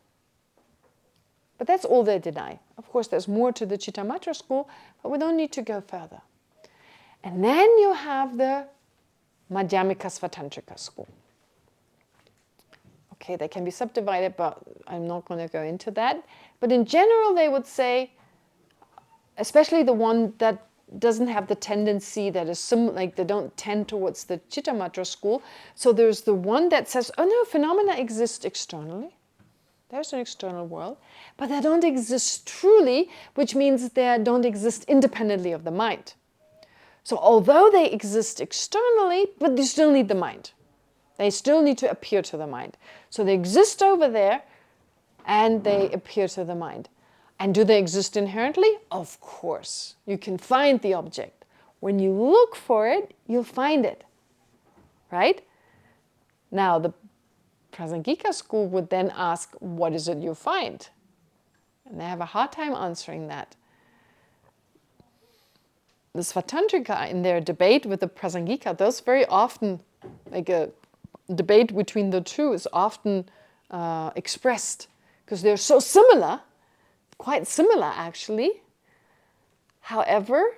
But that's all they deny. Of course, there's more to the Chittamatra school, but we don't need to go further. And then you have the Madhyamika Svatantrika school. Okay, they can be subdivided, but I'm not going to go into that. But in general, they would say, especially the one that doesn't have the tendency that is like they don't tend towards the Chittamatra school. So there's the one that says, oh no, phenomena exist externally. There's an external world, but they don't exist truly, which means they don't exist independently of the mind. So although they exist externally, but they still need the mind. They still need to appear to the mind. So they exist over there and they appear to the mind. And do they exist inherently? Of course. You can find the object. When you look for it, you'll find it. Right? Now, the Prasangika school would then ask, what is it you find? And they have a hard time answering that. The Svatantrika, in their debate with the Prasangika, those very often, like a debate between the two is often expressed because they're so similar, quite similar actually. However,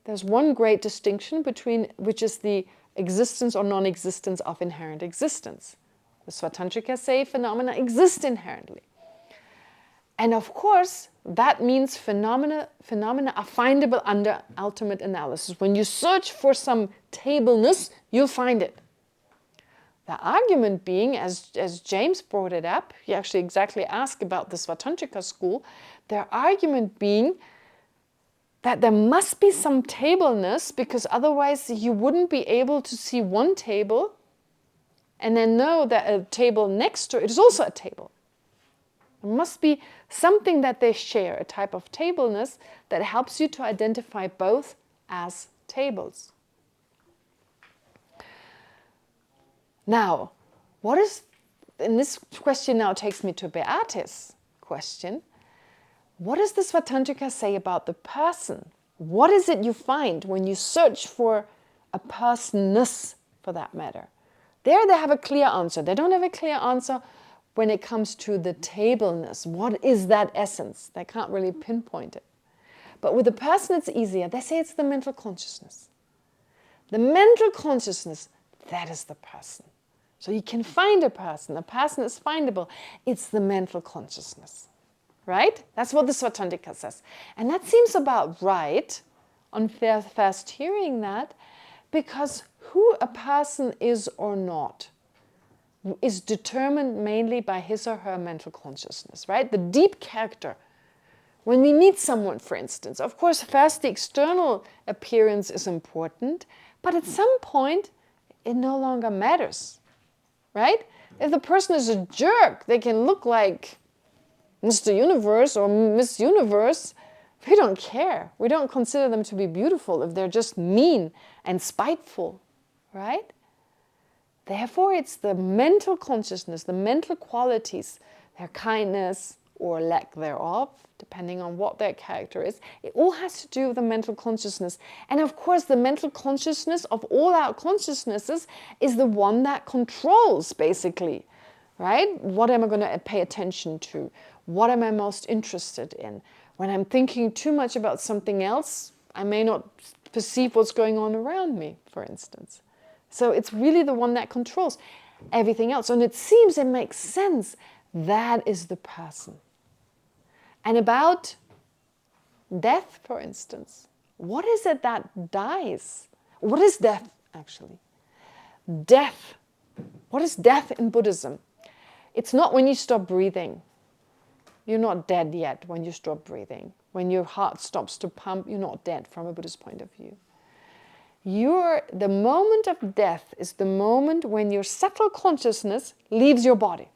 there's one great distinction which is the existence or non-existence of inherent existence. The Svatantrika say phenomena exist inherently. And of course, that means phenomena are findable under ultimate analysis. When you search for some tableness, you'll find it. The argument being, as James brought it up, he actually exactly asked about the Svatantrika school, their argument being that there must be some tableness because otherwise you wouldn't be able to see one table and then know that a table next to it is also a table. There must be something that they share, a type of tableness that helps you to identify both as tables. Now, and this question now takes me to Beate's question, what does the Svatantrika say about the person? What is it you find when you search for a personness, for that matter? There they have a clear answer. They don't have a clear answer when it comes to the tableness. What is that essence? They can't really pinpoint it. But with the person, it's easier. They say it's the mental consciousness. The mental consciousness, that is the person. So you can find a person. A person is findable. It's the mental consciousness. Right? That's what the Svatantrika says. And that seems about right on fast hearing that, because who a person is or not is determined mainly by his or her mental consciousness, right? The deep character. When we meet someone, for instance, of course, first the external appearance is important, but at some point, it no longer matters, right? If the person is a jerk, they can look like Mr. Universe or Miss Universe. We don't care. We don't consider them to be beautiful if they're just mean and spiteful, right? Therefore, it's the mental consciousness, the mental qualities, their kindness or lack thereof, depending on what their character is. It all has to do with the mental consciousness. And of course, the mental consciousness of all our consciousnesses is the one that controls, basically, right? What am I going to pay attention to? What am I most interested in? When I'm thinking too much about something else, I may not perceive what's going on around me, for instance. So it's really the one that controls everything else. And it seems it makes sense. That is the person. And about death, for instance, what is it that dies? What is death, actually? Death. What is death in Buddhism? It's not when you stop breathing. You're not dead yet when you stop breathing. When your heart stops to pump, you're not dead from a Buddhist point of view. The moment of death is the moment when your subtle consciousness leaves your body.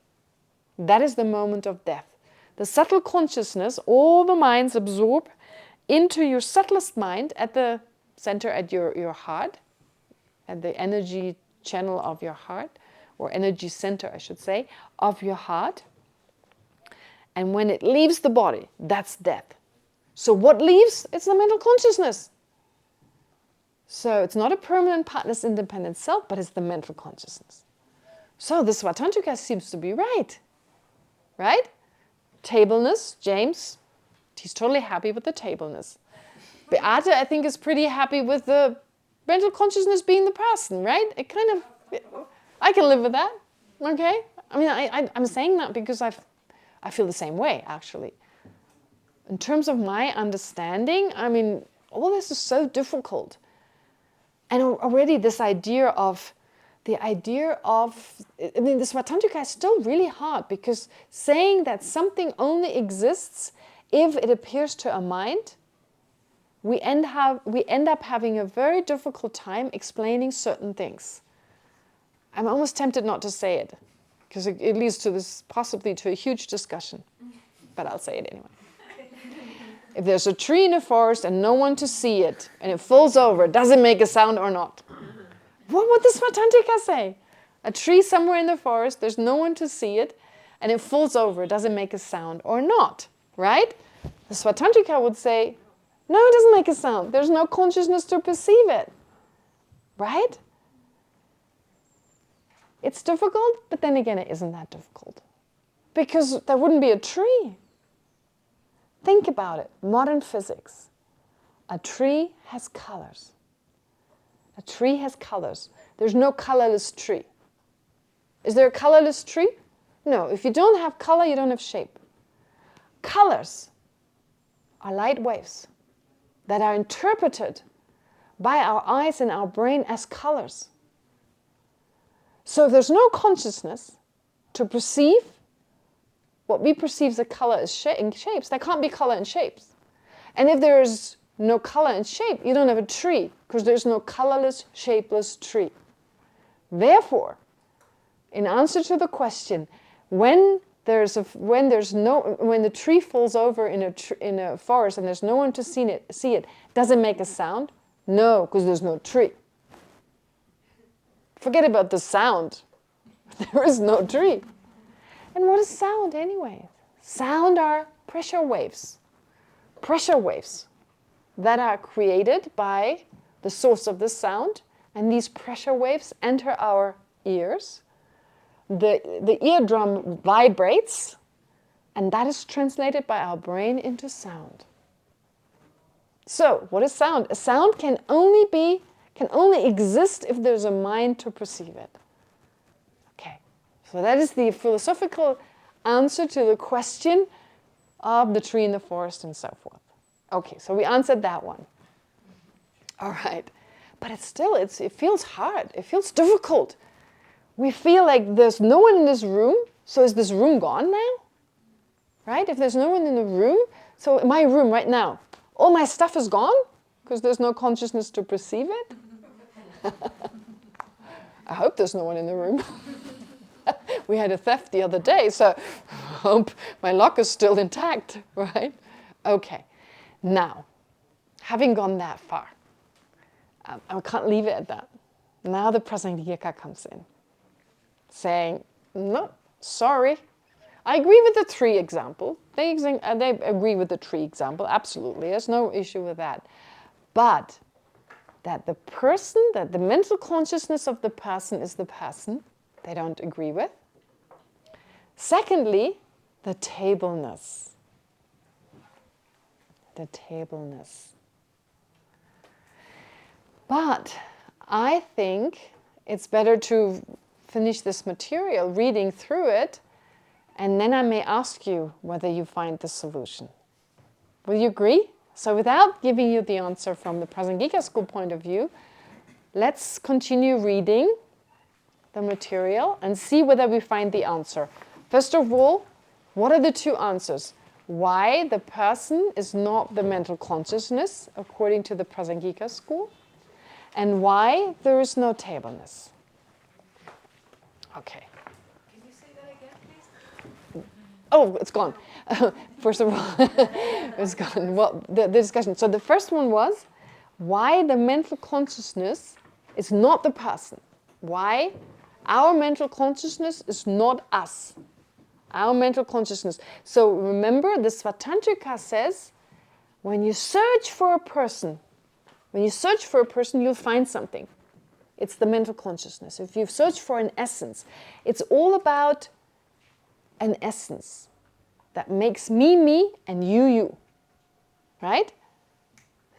That is the moment of death. The subtle consciousness, all the minds absorb into your subtlest mind at the center, at your heart, at the energy channel of your heart, or energy center, I should say, of your heart. And when it leaves the body, that's death. So what leaves? It's the mental consciousness. So it's not a permanent, partless, independent self, but it's the mental consciousness. So the Svatantrika seems to be right. Right? Tableness, James, he's totally happy with the tableness. Beate, I think, is pretty happy with the mental consciousness being the person, right? It kind of, I can live with that, okay? I mean, I'm saying that because I feel the same way, actually. In terms of my understanding, I mean, all this is so difficult. And already this idea of, I mean, the Svatantrika is still really hard, because saying that something only exists if it appears to a mind, we end up having a very difficult time explaining certain things. I'm almost tempted not to say it, because it leads to this, possibly to a huge discussion, but I'll say it anyway. If there's a tree in a forest and no one to see it, and it falls over, does it make a sound or not? What would the Svatantrika say? A tree somewhere in the forest, there's no one to see it, and it falls over, does it make a sound or not? Right? The Svatantrika would say, no, it doesn't make a sound. There's no consciousness to perceive it. Right? It's difficult, but then again, it isn't that difficult. Because there wouldn't be a tree. Think about it. Modern physics. A tree has colors. A tree has colors. There's no colorless tree. Is there a colorless tree? No. If you don't have color, you don't have shape. Colors are light waves that are interpreted by our eyes and our brain as colors. So if there's no consciousness to perceive what we perceive as a color in shapes, there can't be color in shapes. And if there's no color and shape, you don't have a tree, because there's no colorless, shapeless tree. Therefore, in answer to the question, when the tree falls over in a forest and there's no one to see it, does it make a sound? No, because there's no tree. Forget about the sound. There is no tree. And what is sound anyway? Sound are pressure waves. Pressure waves that are created by the source of the sound, and these pressure waves enter our ears. The eardrum vibrates, and that is translated by our brain into sound. So, what is sound? A sound can only exist if there's a mind to perceive it. Okay, so that is the philosophical answer to the question of the tree in the forest and so forth. Okay, so we answered that one. All right. But it feels hard. It feels difficult. We feel like there's no one in this room, so is this room gone now? Right? If there's no one in the room, so in my room right now, all my stuff is gone because there's no consciousness to perceive it. I hope there's no one in the room. We had a theft the other day, so I hope my lock is still intact, right? Okay. Now, having gone that far, I can't leave it at that. Now the Prasangika comes in, saying, no, sorry. I agree with the tree example. They agree with the tree example, absolutely. There's no issue with that. But that the mental consciousness of the person is the person, they don't agree with. Secondly, the tableness. The tableness. But I think it's better to finish this material, reading through it, and then I may ask you whether you find the solution. Will you agree? So without giving you the answer from the Prasangika school point of view, let's continue reading the material and see whether we find the answer. First of all, what are the two answers? Why the person is not the mental consciousness, according to the Prasangika school, and why there is no tableness. Okay. Can you say that again, please? Oh, it's gone. First of all, it's gone. Well, the discussion. So the first one was why the mental consciousness is not the person. Why our mental consciousness is not us. Our mental consciousness. So remember, the Svatantrika says, when you search for a person, you'll find something. It's the mental consciousness. If you search for an essence, it's all about an essence that makes me, me, and you. Right?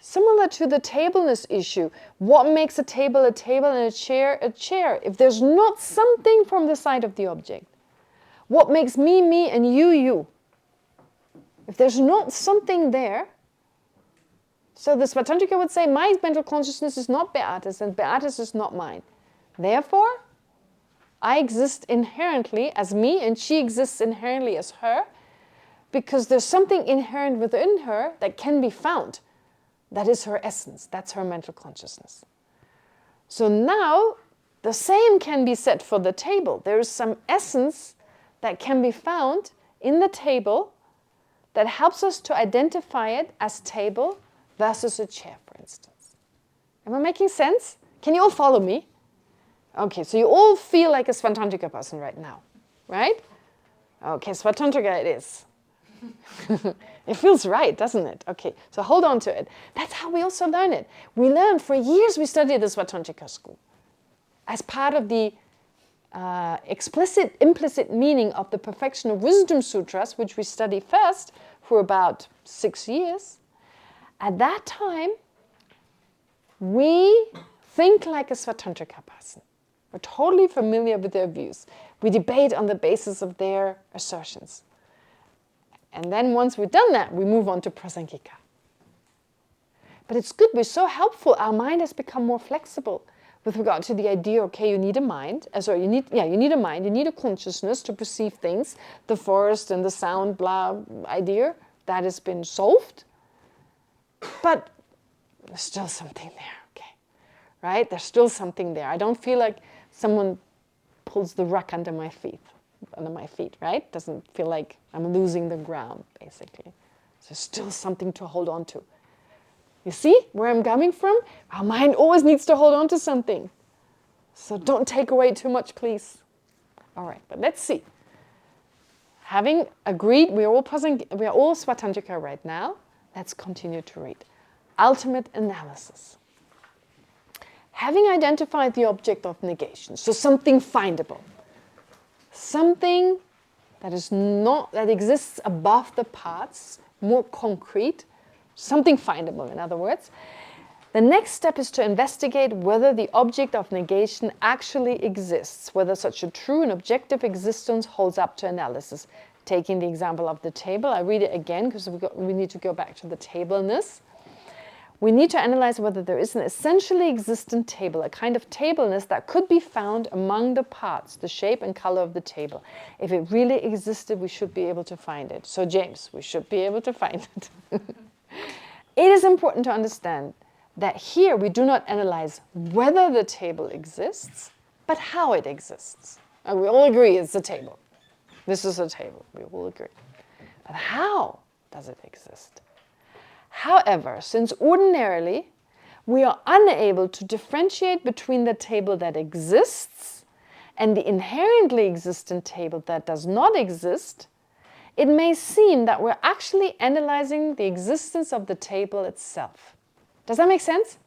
Similar to the tableness issue. What makes a table, and a chair, a chair? If there's not something from the side of the object. What makes me, me, and you? If there's not something there, so the Svatantrika would say, my mental consciousness is not Beate's, and Beate's is not mine. Therefore, I exist inherently as me, and she exists inherently as her, because there's something inherent within her that can be found. That is her essence. That's her mental consciousness. So now, the same can be said for the table. There is some essence that can be found in the table that helps us to identify it as table versus a chair, for instance. Am I making sense? Can you all follow me? Okay, so you all feel like a Svatantrika person right now, right? Okay, Svatantrika it is. It feels right, doesn't it? Okay, so hold on to it. That's how we also learn it. We learn, for years we studied the Svatantrika school as part of the explicit, implicit meaning of the Perfection of Wisdom Sutras, which we study first for about 6 years. At that time, we think like a Svatantrika person. We're totally familiar with their views. We debate on the basis of their assertions. And then once we've done that, we move on to Prasangika. But it's good, we're so helpful. Our mind has become more flexible with regard to the idea, okay, you need a mind. You need a mind, you need a consciousness to perceive things. The forest and the sound, blah, idea, that has been solved. But there's still something there, okay? Right? There's still something there. I don't feel like someone pulls the rug under my feet, right? Doesn't feel like I'm losing the ground, basically. There's still something to hold on to. You see where I'm coming from? Our mind always needs to hold on to something. So don't take away too much, please. All right, but let's see. Having agreed, we are all Svatantrika right now. Let's continue to read. Ultimate analysis. Having identified the object of negation, so something findable, something that exists above the parts, more concrete, something findable, in other words. The next step is to investigate whether the object of negation actually exists, whether such a true and objective existence holds up to analysis. Taking the example of the table, I read it again because we need to go back to the tableness. we need to analyze whether there is an essentially existent table, a kind of tableness that could be found among the parts, the shape and color of the table. If it really existed, we should be able to find it. So James, we should be able to find it. It is important to understand that here we do not analyze whether the table exists, but how it exists. And we all agree it's a table. This is a table, we all agree. But how does it exist? However, since ordinarily we are unable to differentiate between the table that exists and the inherently existent table that does not exist, it may seem that we're actually analyzing the existence of the table itself. Does that make sense?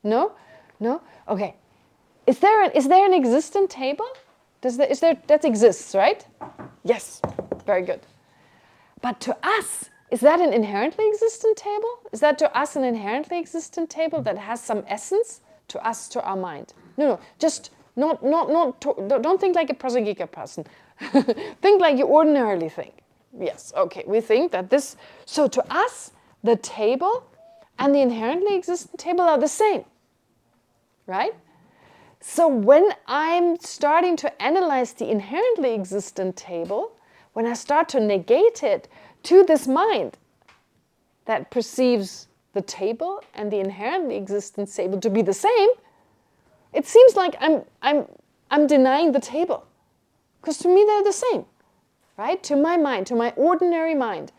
No? No? Okay. Is there an existent table? That exists, right? Yes. Very good. But to us, is that an inherently existent table? Is that to us an inherently existent table that has some essence to us, to our mind? No, just don't think like a Prasangika person. Think like you ordinarily think. Yes, okay, we think that this, so to us, the table and the inherently existent table are the same, right? So when I'm starting to analyze the inherently existent table, when I start to negate it to this mind that perceives the table and the inherently existent table to be the same, it seems like I'm denying the table. Because to me they're the same, right? To my mind, to my ordinary mind.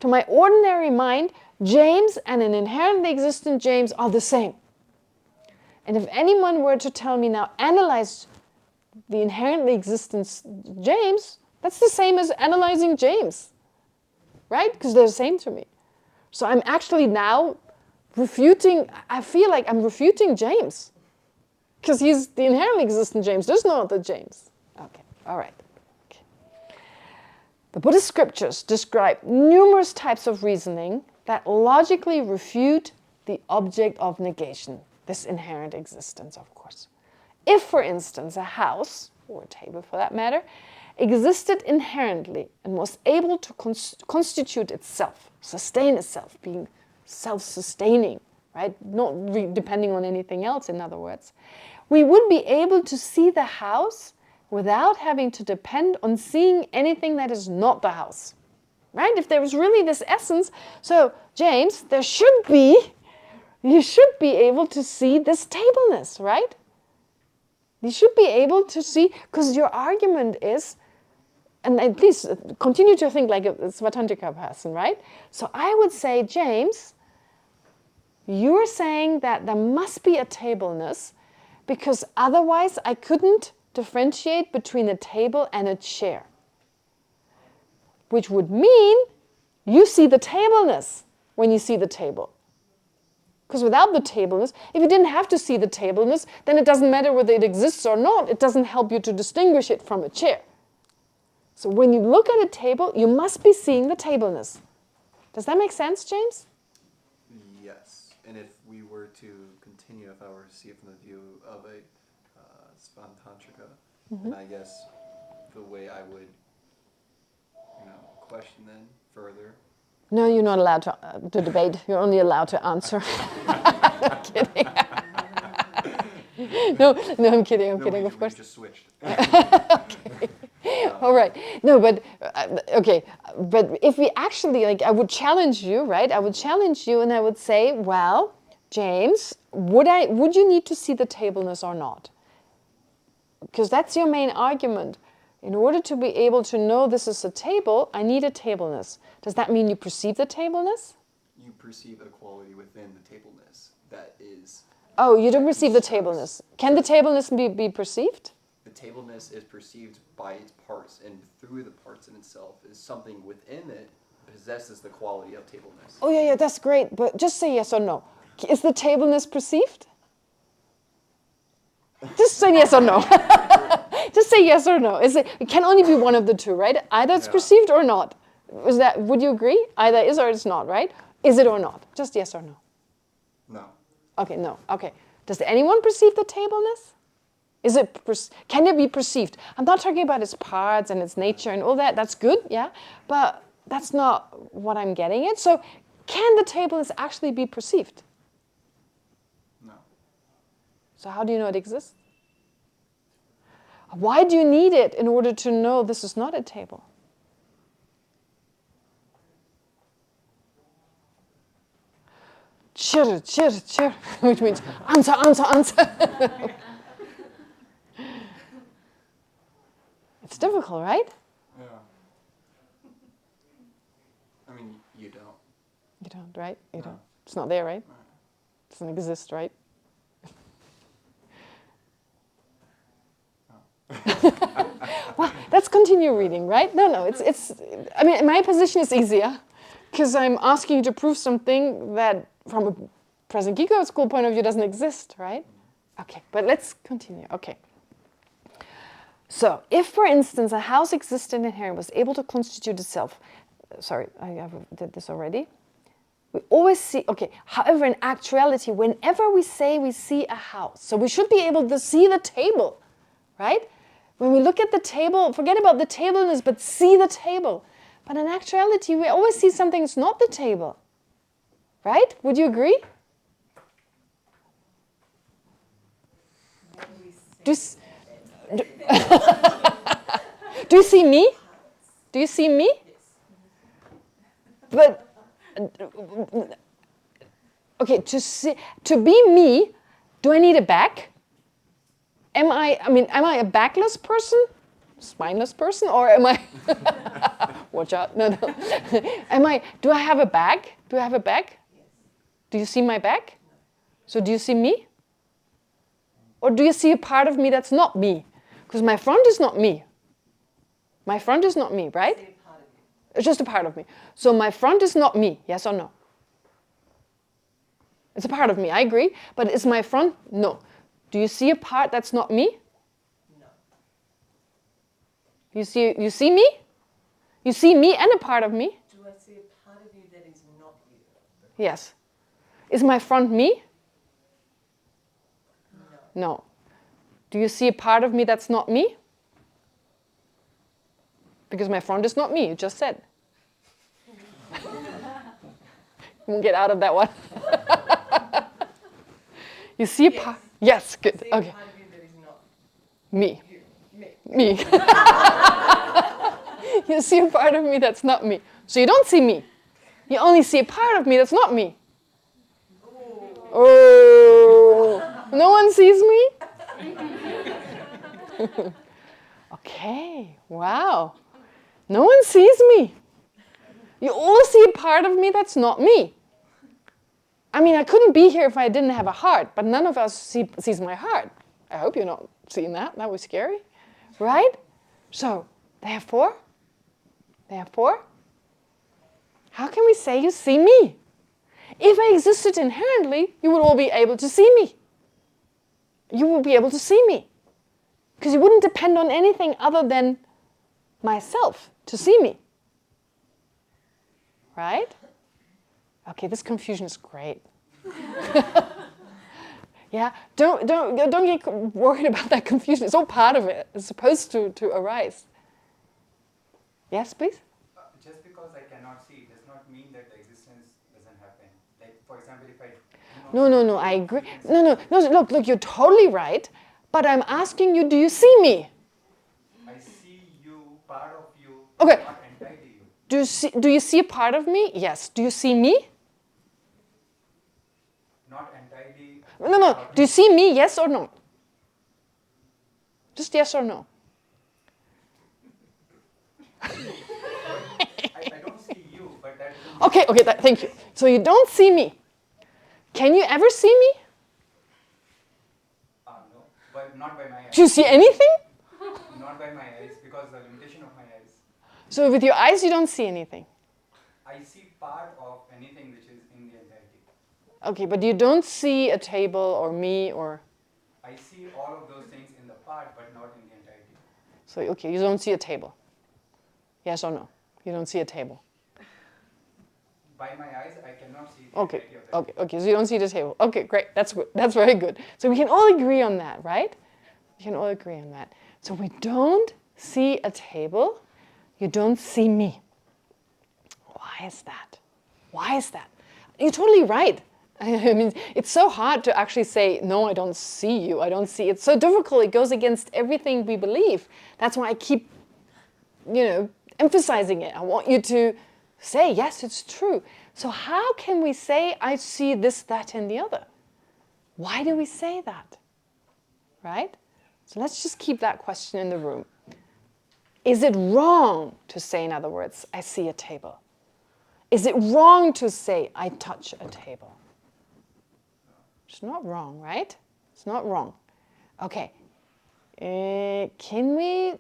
To my ordinary mind, James and an inherently existent James are the same. And if anyone were to tell me now, analyze the inherently existent James, that's the same as analyzing James, right? Because they're the same to me. So I'm actually now refuting, I feel like I'm refuting James. Because he's the inherently existent James. There's no other James. Okay, all right. Okay. The Buddhist scriptures describe numerous types of reasoning that logically refute the object of negation, this inherent existence, of course. If, for instance, a house, or a table for that matter, existed inherently and was able to constitute itself, sustain itself, being self-sustaining, right? Not depending on anything else, in other words, we would be able to see the house without having to depend on seeing anything that is not the house, right? If there was really this essence, so James, you should be able to see this tableness, right? You should be able to see, because your argument is, and please continue to think like a Svatantrika person, right? So I would say, James, you're saying that there must be a tableness because otherwise I couldn't differentiate between a table and a chair. Which would mean you see the tableness when you see the table. Because without the tableness, if you didn't have to see the tableness, then it doesn't matter whether it exists or not. It doesn't help you to distinguish it from a chair. So when you look at a table, you must be seeing the tableness. Does that make sense, James? Yes. And if we were to continue, if I were to see it from the view of a Svatantrika, then I guess the way I would, question then further. No, you're not allowed to debate. You're only allowed to answer. I'm kidding. No, I'm kidding. I'm kidding. Of course. We just switched. Okay. All right. No, but okay. But if we actually, I would challenge you, right? I would challenge you, and I would say, well, James, would you need to see the tableness or not? Because that's your main argument. In order to be able to know this is a table, I need a tableness. Does that mean you perceive the tableness? You perceive a quality within the tableness that is... Oh, you don't perceive the tableness. Can the tableness be perceived? The tableness is perceived by its parts, and through the parts in itself is something within it possesses the quality of tableness. Oh, yeah, that's great. But just say yes or no. Is the tableness perceived? Just say yes or no. Just say yes or no. It can only be one of the two, right? Either it's perceived or not. Would you agree? Either is or it's not, right? Is it or not? Just yes or no. No. Okay, no. Okay. Does anyone perceive the tableness? Can it be perceived? I'm not talking about its parts and its nature and all that. That's good, yeah. But that's not what I'm getting at. So can the tableness actually be perceived? So how do you know it exists? Why do you need it in order to know this is not a table? Chir, chir, chir, which means answer, answer, answer. It's difficult, right? Yeah. I mean, you don't. You don't, right? You No. don't. It's not there, right? No. It doesn't exist, right? Well, let's continue reading, right? No, it's. I mean, my position is easier because I'm asking you to prove something that, from a present Giko school point of view, doesn't exist, right? Okay, but let's continue. Okay. So, if, for instance, a house existed in here and was able to constitute itself, sorry, I did this already. We always see, okay, however, in actuality, whenever we say we see a house, so we should be able to see the table, right? When we look at the table, forget about the tableness, but see the table. But in actuality, we always see something that's not the table, right? Would you agree? Do you see me? Do you see me? But okay, to be me, do I need a back? Am I a backless person? Spineless person? Or am I watch out. No. Do I have a back? Do I have a back? Do you see my back? So do you see me? Or do you see a part of me that's not me? Because my front is not me. My front is not me, right? It's just a part of me. So my front is not me, yes or no? It's a part of me, I agree. But is my front? No. Do you see a part that's not me? No. You see me? You see me and a part of me? Do I see a part of you that is not you? Yes. Is my front me? No. No. Do you see a part of me that's not me? Because my front is not me, you just said. You won't get out of that one. You see a part? Yes, good. See Okay. a part of you that is not Me. you. Me. Me. You see a part of me that's not me. So you don't see me. You only see a part of me that's not me. Oh, no one sees me? Okay, wow. No one sees me. You all see a part of me that's not me. I mean, I couldn't be here if I didn't have a heart, but none of us sees my heart. I hope you're not seeing that. That was scary, right? So, therefore, how can we say you see me? If I existed inherently, you would all be able to see me. You would be able to see me. Because you wouldn't depend on anything other than myself to see me. Right? Okay, this confusion is great. Yeah, don't get worried about that confusion. It's all part of it. It's supposed to arise. Yes, please? Just because I cannot see does not mean that the existence doesn't happen. Like, for example, if I do not No, I agree. No, look, you're totally right. But I'm asking you, do you see me? I see you, part of you, Okay. not entirely you. Do you see a part of me? Yes. Do you see me? Not entirely. No. Do you see me? Yes or no? Just yes or no. I don't see you, but that doesn't Okay, thank you. So you don't see me. Can you ever see me? no, but not by my eyes. Do you see anything? Not by my eyes, because the limitation of my eyes. So with your eyes, you don't see anything. I see part of anything which is in the entirety. Okay, but you don't see a table or me or... I see all of those things in the part, but not in the entirety. So, okay, you don't see a table. Yes or no? You don't see a table. By my eyes, I cannot see the Okay, entirety of the okay, so you don't see the table. Okay, great, that's good. That's very good. So we can all agree on that, right? We can all agree on that. So we don't see a table. You don't see me. Why is that? Why is that? You're totally right. I mean, it's so hard to actually say, no, I don't see you, I don't see. It's so difficult. It goes against everything we believe. That's why I keep, emphasizing it. I want you to say, yes, it's true. So how can we say, I see this, that, and the other? Why do we say that? Right? So let's just keep that question in the room. Is it wrong to say, in other words, I see a table? Is it wrong to say, I touch a table? It's not wrong, right? It's not wrong. Okay. Can we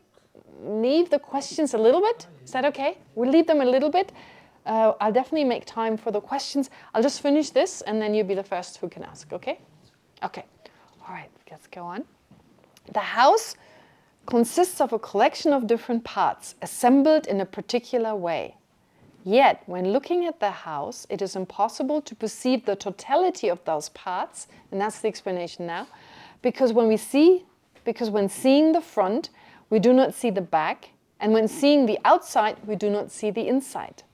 leave the questions a little bit? Is that okay? We'll leave them a little bit. I'll definitely make time for the questions. I'll just finish this and then you'll be the first who can ask, okay? Okay. All right, let's go on. The house consists of a collection of different parts assembled in a particular way. Yet, when looking at the house, it is impossible to perceive the totality of those parts, and that's the explanation now, because when seeing the front, we do not see the back, and when seeing the outside, we do not see the inside.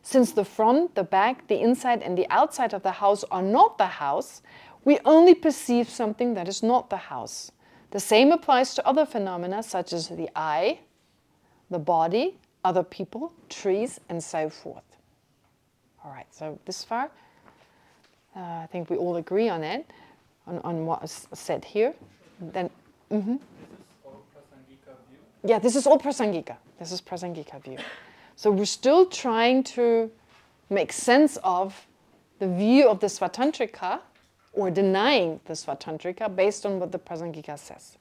Since the front, the back, the inside, and the outside of the house are not the house, we only perceive something that is not the house. The same applies to other phenomena such as the eye, the body, other people, trees, and so forth. All right, so this far, I think we all agree on it, on what is said here. Then, This is all Prasangika view? Yeah, this is all Prasangika. This is Prasangika view. So we're still trying to make sense of the view of the Svatantrika, or denying the Svatantrika based on what the Prasangika says.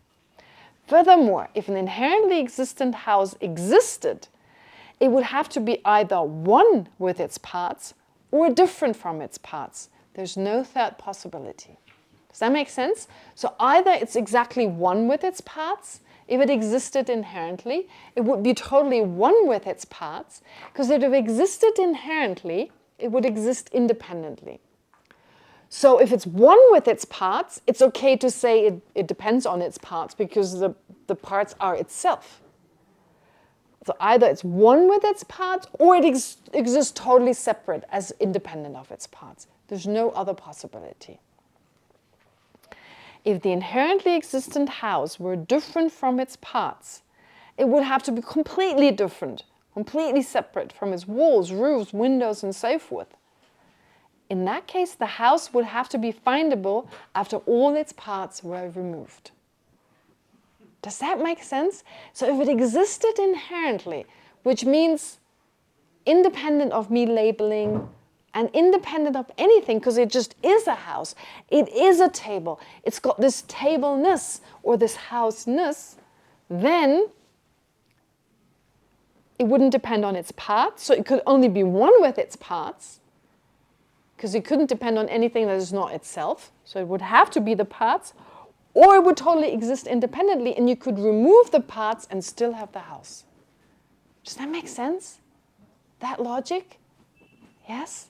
Furthermore, if an inherently existent house existed, it would have to be either one with its parts or different from its parts. There's no third possibility. Does that make sense? So either it's exactly one with its parts. If it existed inherently, it would be totally one with its parts, because if it existed inherently, it would exist independently. So if it's one with its parts, it's okay to say it depends on its parts, because the parts are itself. So either it's one with its parts, or it exists totally separate as independent of its parts. There's no other possibility. If the inherently existent house were different from its parts, it would have to be completely different, completely separate from its walls, roofs, windows, and so forth. In that case, the house would have to be findable after all its parts were removed. Does that make sense? So if it existed inherently, which means independent of me labeling and independent of anything, because it just is a house, it is a table, it's got this table-ness or this house-ness, then it wouldn't depend on its parts, so it could only be one with its parts, because it couldn't depend on anything that is not itself, so it would have to be the parts, or it would totally exist independently, and you could remove the parts and still have the house. Does that make sense? That logic? Yes?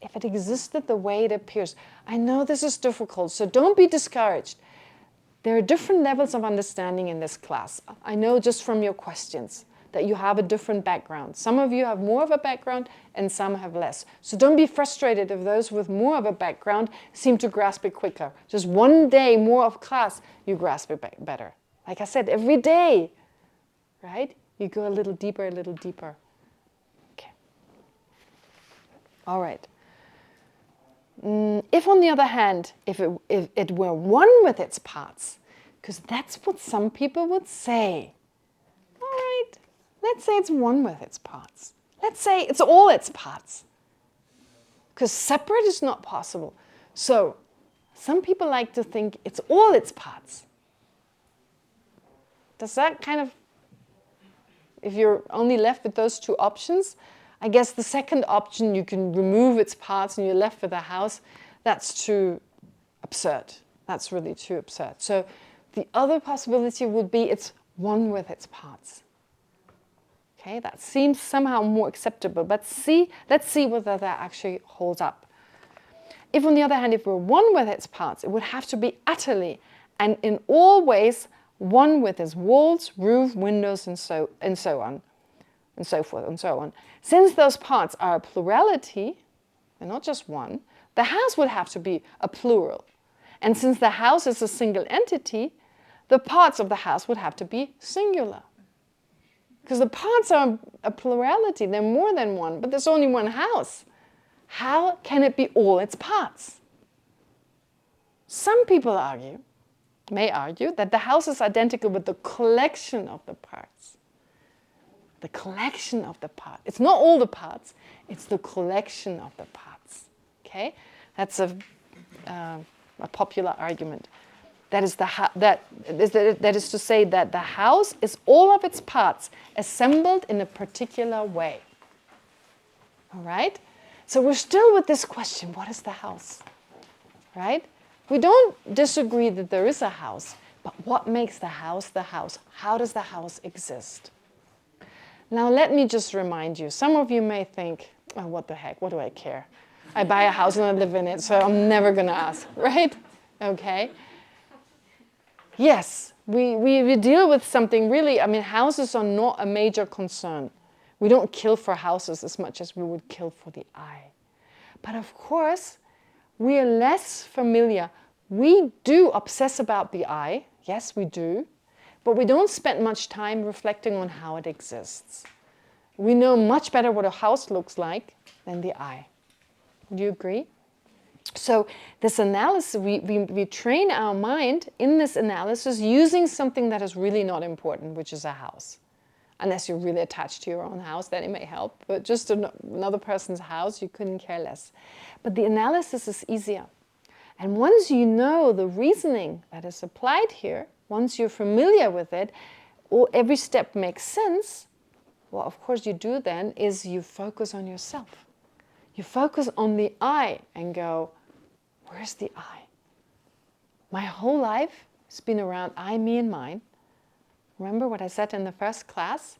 If it existed the way it appears. I know this is difficult, so don't be discouraged. There are different levels of understanding in this class. I know just from your questions that you have a different background. Some of you have more of a background and some have less. So don't be frustrated if those with more of a background seem to grasp it quicker. Just one day more of class, you grasp it better. Like I said, every day, right? You go a little deeper, a little deeper. Okay. All right. If on the other hand, if it were one with its parts, because that's what some people would say. All right. Let's say it's one with its parts. Let's say it's all its parts. Because separate is not possible. So some people like to think it's all its parts. Does that kind of, if you're only left with those two options, I guess the second option, you can remove its parts and you're left with a house, that's too absurd. That's really too absurd. So the other possibility would be it's one with its parts. Okay, that seems somehow more acceptable, but let's see whether that actually holds up. If on the other hand, if we're one with its parts, it would have to be utterly and in all ways one with its walls, roof, windows, and so on, and so forth and so on. Since those parts are a plurality, and not just one, the house would have to be a plural. And since the house is a single entity, the parts of the house would have to be singular. Because the parts are a plurality, they're more than one, but there's only one house. How can it be all its parts? Some people may argue, that the house is identical with the collection of the parts. The collection of the parts. It's not all the parts, it's the collection of the parts. Okay? That's a popular argument. That is to say that the house is all of its parts assembled in a particular way. All right? So we're still with this question, what is the house? Right? We don't disagree that there is a house, but what makes the house the house? How does the house exist? Now let me just remind you, some of you may think, oh, what the heck, what do I care? I buy a house and I live in it, so I'm never going to ask, right? Okay. Yes, we deal with something really, I mean, houses are not a major concern. We don't kill for houses as much as we would kill for the eye. But of course, we are less familiar. We do obsess about the eye, yes, we do, but we don't spend much time reflecting on how it exists. We know much better what a house looks like than the eye. Do you agree? So this analysis, we train our mind in this analysis using something that is really not important, which is a house. Unless you're really attached to your own house, then it may help. But just another person's house, you couldn't care less. But the analysis is easier. And once you know the reasoning that is applied here, once you're familiar with it, or every step makes sense, what of course you do then is you focus on yourself. You focus on the I and go, where's the I? My whole life has been around I, me, and mine. Remember what I said in the first class?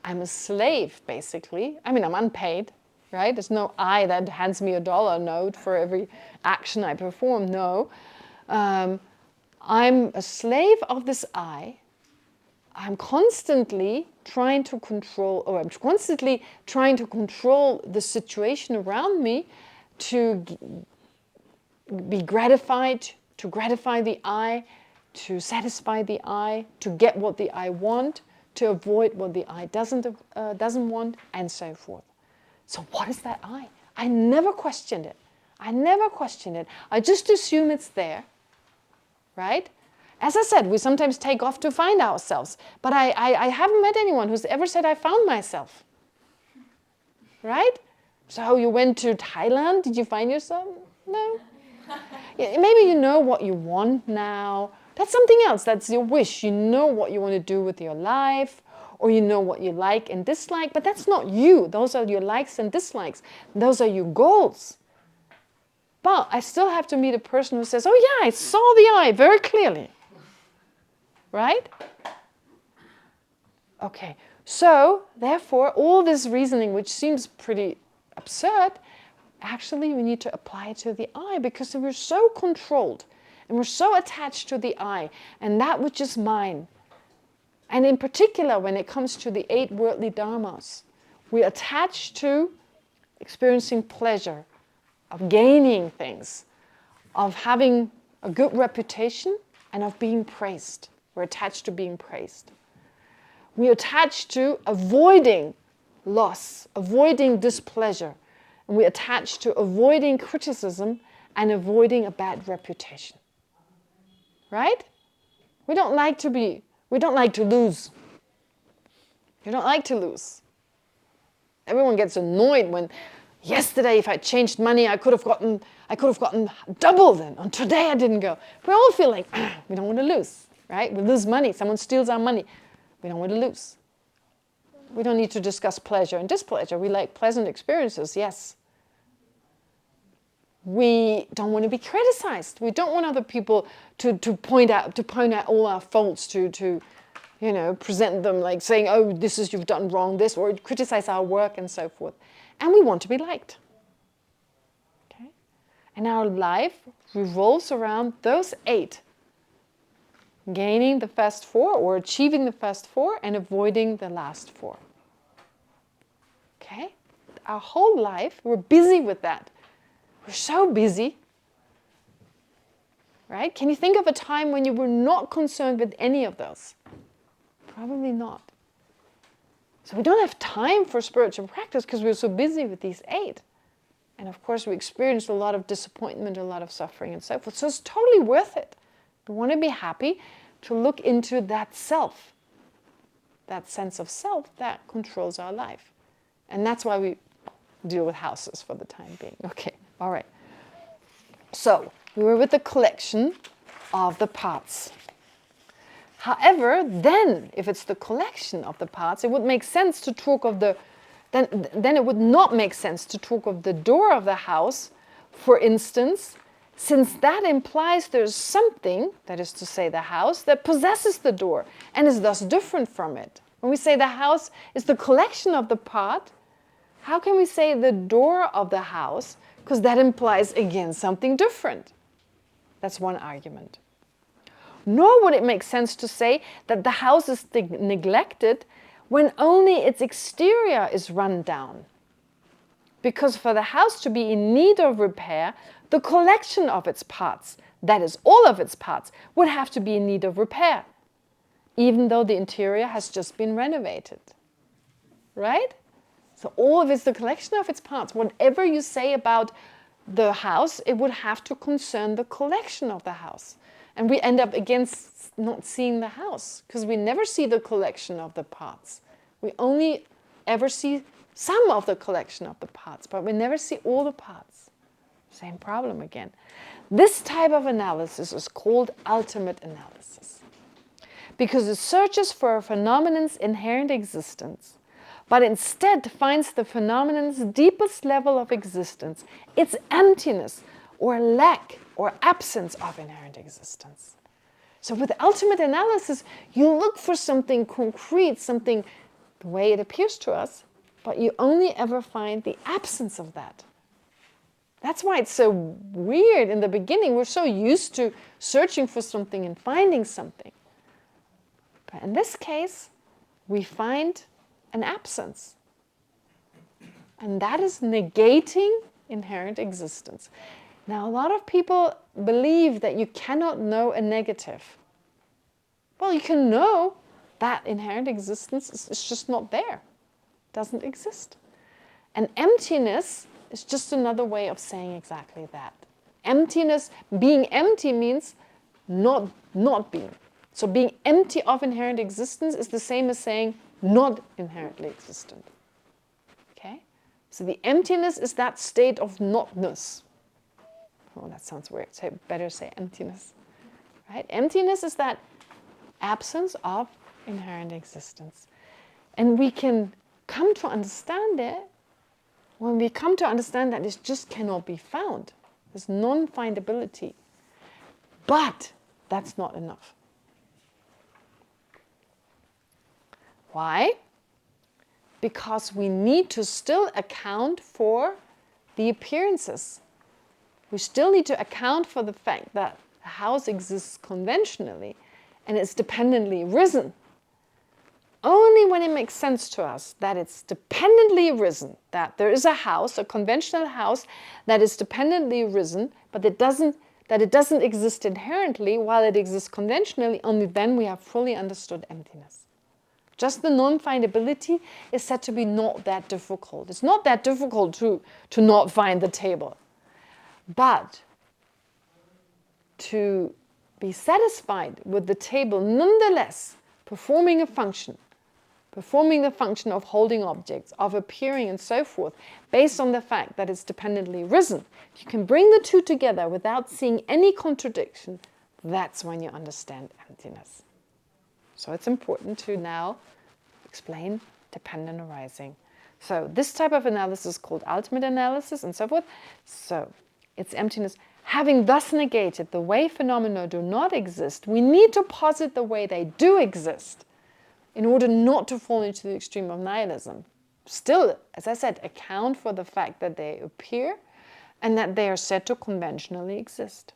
I'm a slave, basically. I mean, I'm unpaid, right? There's no I that hands me a dollar note for every action I perform. No. I'm a slave of this I. I'm constantly trying to control the situation around me to be gratified, to gratify the I, to satisfy the I, to get what the I want, to avoid what the I doesn't want, and so forth. So what is that I? I never questioned it. I just assume it's there, right? As I said, we sometimes take off to find ourselves, but I haven't met anyone who's ever said, I found myself, right? So you went to Thailand, did you find yourself? No. Yeah, maybe you know what you want now. That's something else, that's your wish. You know what you want to do with your life, or you know what you like and dislike, but that's not you. Those are your likes and dislikes. Those are your goals. But I still have to meet a person who says, oh yeah, I saw the eye very clearly. Right? Okay, so therefore all this reasoning, which seems pretty absurd, actually we need to apply it to the eye, because we're so controlled and we're so attached to the eye and that which is mine. And in particular, when it comes to the 8 worldly dharmas, we're attached to experiencing pleasure, of gaining things, of having a good reputation, and of being praised. We're attached to being praised. We're attached to avoiding loss, avoiding displeasure. And we're attached to avoiding criticism and avoiding a bad reputation. Right? We don't like to lose. We don't like to lose. Everyone gets annoyed when yesterday if I changed money I could have gotten double then. And today I didn't go. We all feel like we don't want to lose, right? We lose money. Someone steals our money. We don't want to lose. We don't need to discuss pleasure and displeasure. We like pleasant experiences, yes. We don't want to be criticized. We don't want other people to point out all our faults, to present them like saying, oh, this is, you've done wrong, this, or criticize our work and so forth. And we want to be liked. Okay? And our life revolves around those 8. Gaining the first 4 or achieving the first 4 and avoiding the last 4. Okay? Our whole life, we're busy with that. We're so busy. Right? Can you think of a time when you were not concerned with any of those? Probably not. So we don't have time for spiritual practice because we're so busy with these 8. And of course we experience a lot of disappointment, a lot of suffering and so forth. So it's totally worth it. We want to be happy to look into that self, that sense of self that controls our life. And that's why we deal with houses for the time being. Okay, all right. So we were with the collection of the parts. However, then, if it's the collection of the parts, it would make sense to talk of the, then it would not make sense to talk of the door of the house, for instance, since that implies there's something, that is to say the house, that possesses the door and is thus different from it. When we say the house is the collection of the part, how can we say the door of the house? Because that implies, again, something different. That's one argument. Nor would it make sense to say that the house is neglected when only its exterior is run down. Because for the house to be in need of repair, the collection of its parts, that is, all of its parts, would have to be in need of repair, even though the interior has just been renovated. Right? So all of it's the collection of its parts. Whatever you say about the house, it would have to concern the collection of the house. And we end up again not seeing the house, because we never see the collection of the parts. We only ever see some of the collection of the parts, but we never see all the parts. Same problem again. This type of analysis is called ultimate analysis, because it searches for a phenomenon's inherent existence, but instead finds the phenomenon's deepest level of existence, its emptiness or lack or absence of inherent existence. So with ultimate analysis, you look for something concrete, something the way it appears to us, but you only ever find the absence of that. That's why it's so weird in the beginning. We're so used to searching for something and finding something. But in this case, we find an absence. And that is negating inherent existence. Now, a lot of people believe that you cannot know a negative. Well, you can know that inherent existence is just not there. It doesn't exist. And emptiness is just another way of saying exactly that. Emptiness, being empty means not being. So being empty of inherent existence is the same as saying not inherently existent. Okay? So the emptiness is that state of notness. Oh, that sounds weird. Better say emptiness. Right? Emptiness is that absence of inherent existence. And we can come to understand it when we come to understand that it just cannot be found. There's non-findability. But that's not enough. Why? Because we need to still account for the appearances. We still need to account for the fact that a house exists conventionally and it's dependently risen. Only when it makes sense to us that it's dependently risen, that there is a house, a conventional house that is dependently risen, but that it doesn't exist inherently while it exists conventionally, only then we have fully understood emptiness. Just the non-findability is said to be not that difficult. It's not that difficult to not find the table. But to be satisfied with the table nonetheless performing a function, performing the function of holding objects, of appearing and so forth, based on the fact that it's dependently risen, if you can bring the two together without seeing any contradiction, that's when you understand emptiness. So it's important to now explain dependent arising. So this type of analysis is called ultimate analysis and so forth. So it's emptiness. Having thus negated the way phenomena do not exist, we need to posit the way they do exist in order not to fall into the extreme of nihilism. Still, as I said, account for the fact that they appear and that they are said to conventionally exist.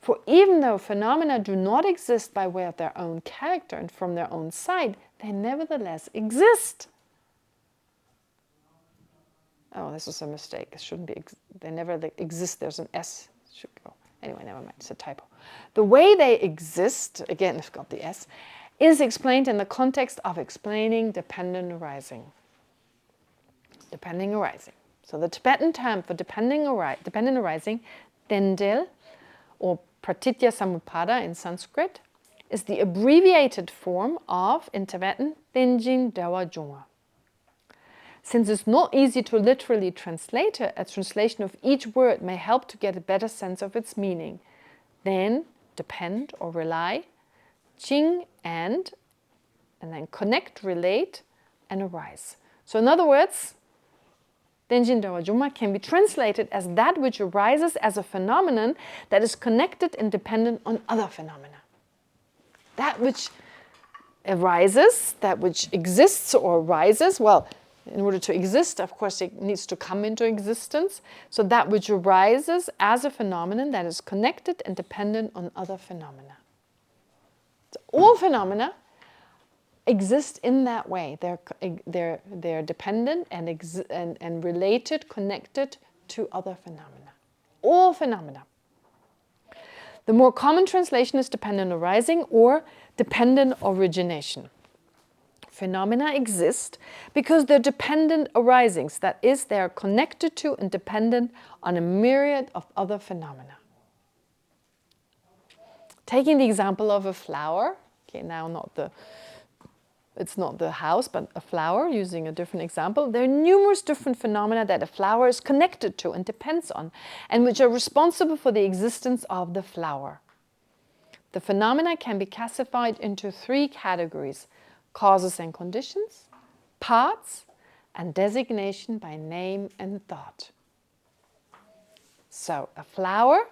For even though phenomena do not exist by way of their own character and from their own side, they nevertheless exist. Oh, this is a mistake. It shouldn't be. They never exist. There's an S. It should go. Anyway, never mind. It's a typo. The way they exist, again, I've got the S, is explained in the context of explaining dependent arising. Dependent arising. So the Tibetan term for dependent arising, tendel, or pratitya samuppada in Sanskrit, is the abbreviated form of, in Tibetan, tenjin dawa junga. Since it's not easy to literally translate it, a translation of each word may help to get a better sense of its meaning. Then, depend or rely, jing and then connect, relate, and arise. So in other words, Tenjin Dawa Juma can be translated as that which arises as a phenomenon that is connected and dependent on other phenomena. That which arises, that which exists or arises, well, in order to exist, of course, it needs to come into existence. So that which arises as a phenomenon that is connected and dependent on other phenomena. So all phenomena exist in that way. They're dependent and related, connected to other phenomena. All phenomena. The more common translation is dependent arising or dependent origination. Phenomena exist because they're dependent arisings. That is, they are connected to and dependent on a myriad of other phenomena. Taking the example of a flower, okay, now it's not the house, but a flower, using a different example. There are numerous different phenomena that a flower is connected to and depends on, and which are responsible for the existence of the flower. The phenomena can be classified into 3 categories: causes and conditions, parts, and designation by name and thought. So a flower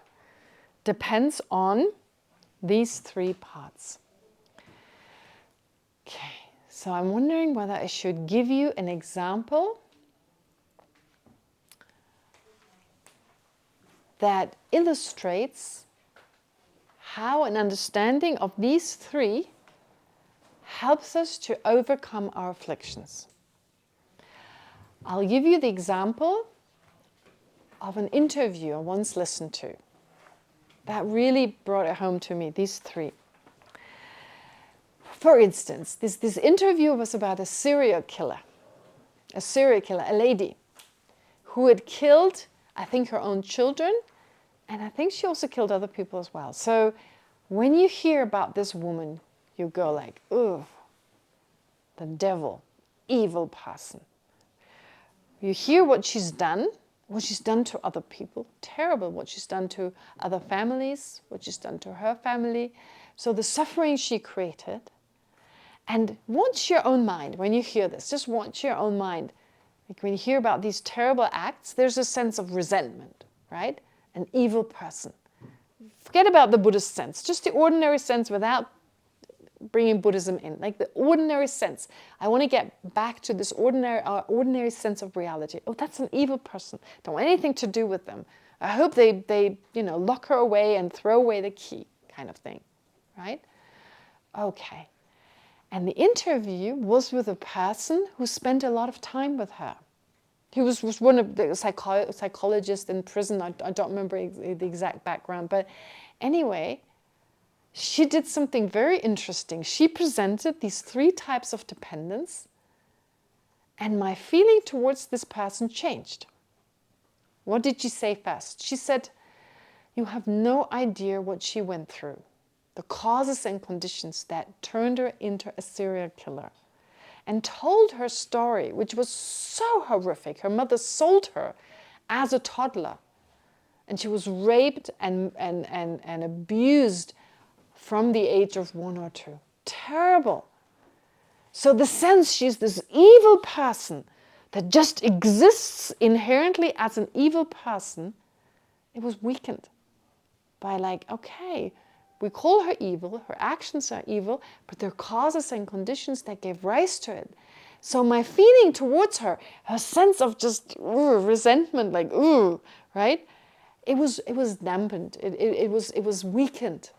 depends on these 3 parts. Okay, so I'm wondering whether I should give you an example that illustrates how an understanding of these 3 helps us to overcome our afflictions. I'll give you the example of an interview I once listened to. That really brought it home to me, these 3. For instance, this interview was about a serial killer, a lady, who had killed, I think, her own children, and I think she also killed other people as well. So when you hear about this woman, you go like, ugh, the devil, evil person. You hear what she's done to other people, terrible, what she's done to other families, what she's done to her family. So the suffering she created. And watch your own mind when you hear this. Just watch your own mind. Like when you hear about these terrible acts, there's a sense of resentment, right? An evil person. Forget about the Buddhist sense, just the ordinary sense without bringing Buddhism in, like the ordinary sense. I want to get back to this ordinary sense of reality. Oh, that's an evil person. Don't want anything to do with them. I hope they lock her away and throw away the key, kind of thing, right? Okay. And the interview was with a person who spent a lot of time with her. He was one of the psychologists in prison. I don't remember the exact background. But anyway, she did something very interesting. She presented these 3 types of dependence. And my feeling towards this person changed. What did she say first? She said, you have no idea what she went through. The causes and conditions that turned her into a serial killer, and told her story, which was so horrific. Her mother sold her as a toddler, and she was raped and abused from the age of 1 or 2. Terrible. So the sense she's this evil person that just exists inherently as an evil person, it was weakened by like, okay, we call her evil, her actions are evil, but there are causes and conditions that gave rise to it. So my feeling towards her sense of just resentment, like, right? It was dampened, it was weakened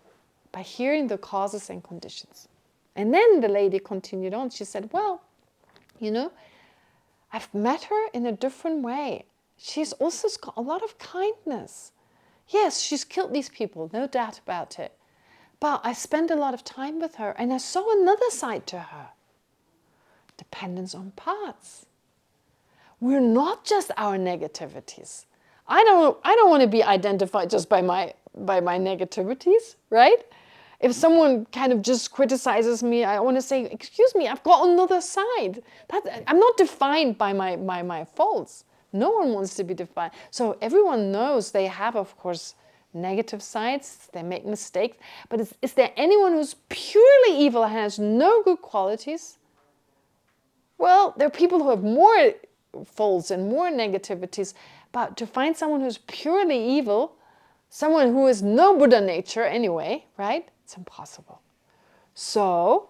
by hearing the causes and conditions. And then the lady continued on, she said, well, I've met her in a different way. She's also got a lot of kindness. Yes, she's killed these people, no doubt about it. But I spent a lot of time with her and I saw another side to her. Dependence on parts. We're not just our negativities. I don't want to be identified just by my negativities, right? If someone kind of just criticizes me, I want to say, excuse me, I've got another side. I'm not defined by my faults. No one wants to be defined. So everyone knows they have, of course, negative sides. They make mistakes. But is there anyone who's purely evil and has no good qualities? Well, there are people who have more faults and more negativities. But to find someone who's purely evil, someone who is no Buddha nature anyway, right? It's impossible. So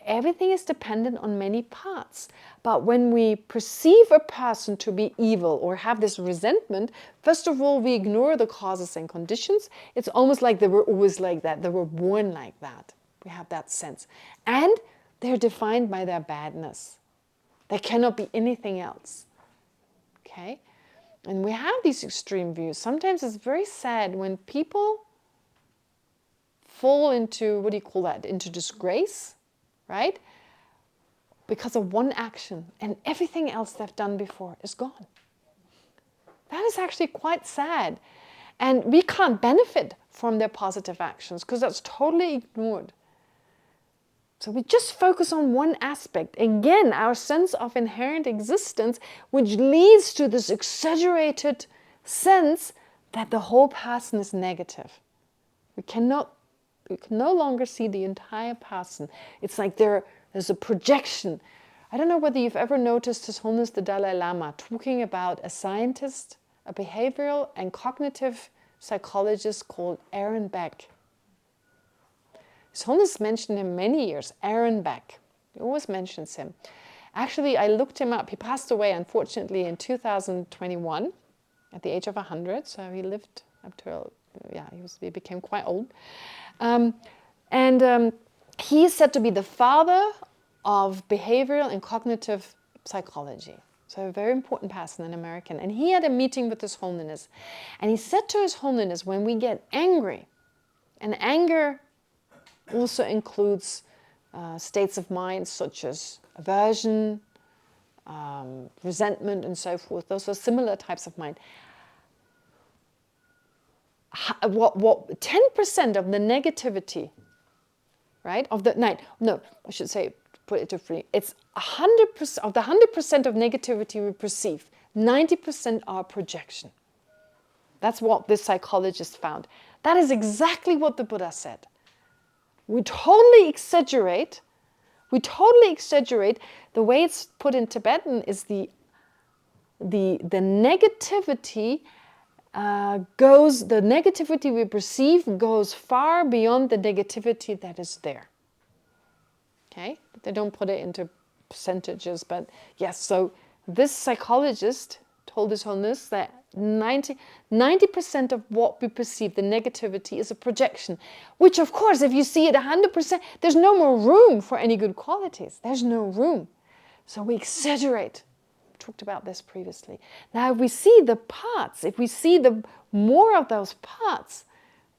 everything is dependent on many parts. But when we perceive a person to be evil or have this resentment, first of all, we ignore the causes and conditions. It's almost like they were always like that. They were born like that. We have that sense. And they're defined by their badness. They cannot be anything else. Okay? And we have these extreme views. Sometimes it's very sad when people fall into, what do you call that, into disgrace, right? Because of one action and everything else they've done before is gone. That is actually quite sad. And we can't benefit from their positive actions because that's totally ignored. So we just focus on one aspect. Again, our sense of inherent existence, which leads to this exaggerated sense that the whole person is negative. We can no longer see the entire person. It's like there's a projection. I don't know whether you've ever noticed His Holiness the Dalai Lama talking about a scientist, a behavioral and cognitive psychologist called Aaron Beck. His Holiness mentioned him many years, Aaron Beck. He always mentions him. Actually, I looked him up. He passed away, unfortunately, in 2021 at the age of 100. So he lived up to, he became quite old. He is said to be the father of behavioral and cognitive psychology. So a very important person, an American. And he had a meeting with His Holiness. And he said to His Holiness, when we get angry, and anger also includes states of mind such as aversion, resentment, and so forth. Those are similar types of mind. What 10% of the negativity, right? I should say, put it differently. It's 100% of the 100% of negativity we perceive. 90% are projection. That's what this psychologist found. That is exactly what the Buddha said. We totally exaggerate. The way it's put in Tibetan is the negativity the negativity we perceive goes far beyond the negativity that is there. Okay? They don't put it into percentages, but yes, so this psychologist told His Holiness that 90% of what we perceive, the negativity, is a projection. Which, of course, if you see it 100%, there's no more room for any good qualities. There's no room. So we exaggerate. We talked about this previously. Now, if we see the parts, if we see the more of those parts,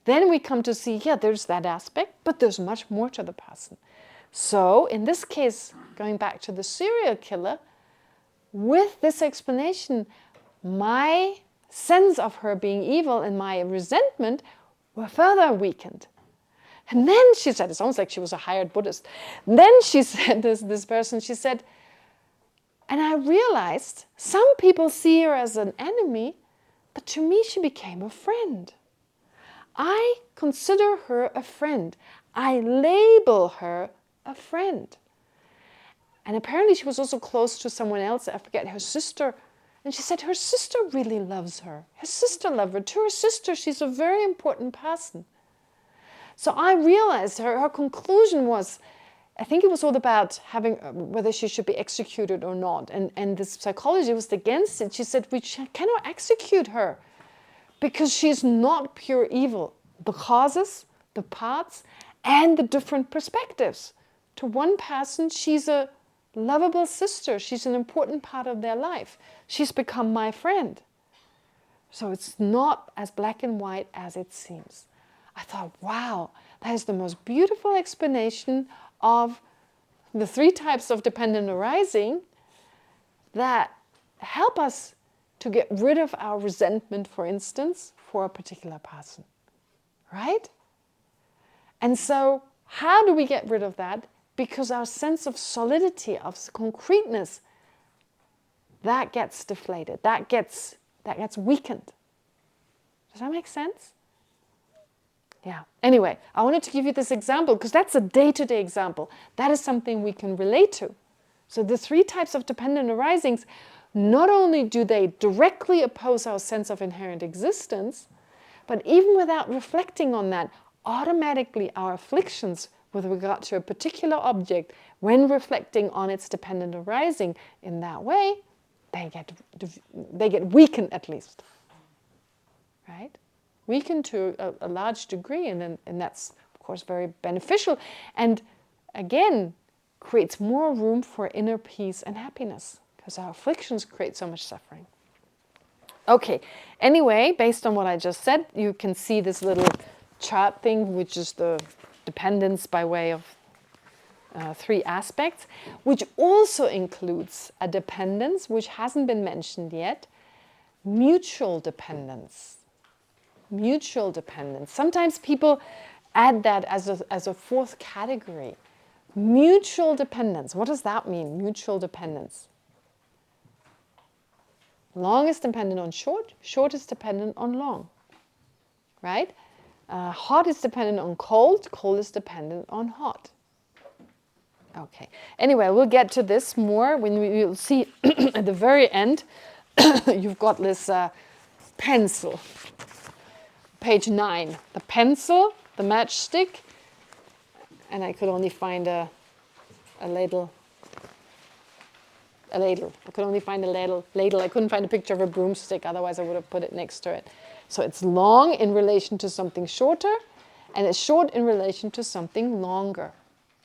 then we come to see, yeah, there's that aspect, but there's much more to the person. So, in this case, going back to the serial killer, with this explanation, my sense of her being evil and my resentment were further weakened. And then she said, it's almost like she was a hired Buddhist. Then she said, this person, she said, and I realized some people see her as an enemy, but to me she became a friend. I consider her a friend. I label her a friend. And apparently she was also close to someone else, I forget, her sister. And she said her sister really loves her. Her sister loved her. To her sister, she's a very important person. So I realized her conclusion was, I think it was all about having whether she should be executed or not. And this psychologist was against it. She said, we cannot execute her because she's not pure evil. The causes, the parts, and the different perspectives. To one person, she's a lovable sister. She's an important part of their life. She's become my friend. So it's not as black and white as it seems. I thought, wow, that is the most beautiful explanation of the 3 types of dependent arising that help us to get rid of our resentment, for instance, for a particular person. Right? And so, how do we get rid of that? Because our sense of solidity, of concreteness, that gets deflated, that gets weakened. Does that make sense? Yeah. Anyway, I wanted to give you this example because that's a day-to-day example. That is something we can relate to. So the 3 types of dependent arisings, not only do they directly oppose our sense of inherent existence, but even without reflecting on that, automatically our afflictions with regard to a particular object, when reflecting on its dependent arising in that way, they get weakened at least. Right? Weakened to a large degree, and that's, of course, very beneficial. And again, creates more room for inner peace and happiness, because our afflictions create so much suffering. Okay, anyway, based on what I just said, you can see this little chart thing, which is the dependence by way of 3 aspects, which also includes a dependence, which hasn't been mentioned yet, mutual dependence. Mutual dependence. Sometimes people add that as a 4th category. Mutual dependence. What does that mean, mutual dependence? Long is dependent on short, short is dependent on long. Right? Hot is dependent on cold, cold is dependent on hot. Okay. Anyway, we'll get to this more when we'll see at the very end. You've got this pencil. Page 9. The pencil, the matchstick, and I could only find a ladle. A ladle. I could only find a ladle. I couldn't find a picture of a broomstick, otherwise I would have put it next to it. So it's long in relation to something shorter, and it's short in relation to something longer.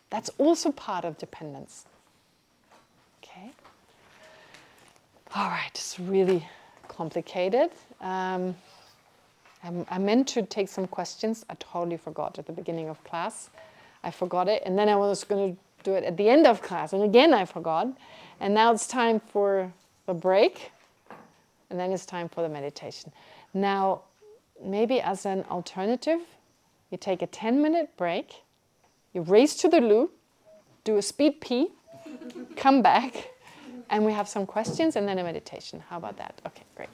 That's also part of dependence. Okay? All right, it's really complicated. I meant to take some questions. I totally forgot at the beginning of class. I forgot it, and then I was going to do it at the end of class, and again I forgot. And now it's time for the break, and then it's time for the meditation. Now, maybe as an alternative, you take a 10-minute break, you race to the loo, do a speed pee, come back, and we have some questions and then a meditation. How about that? Okay, great.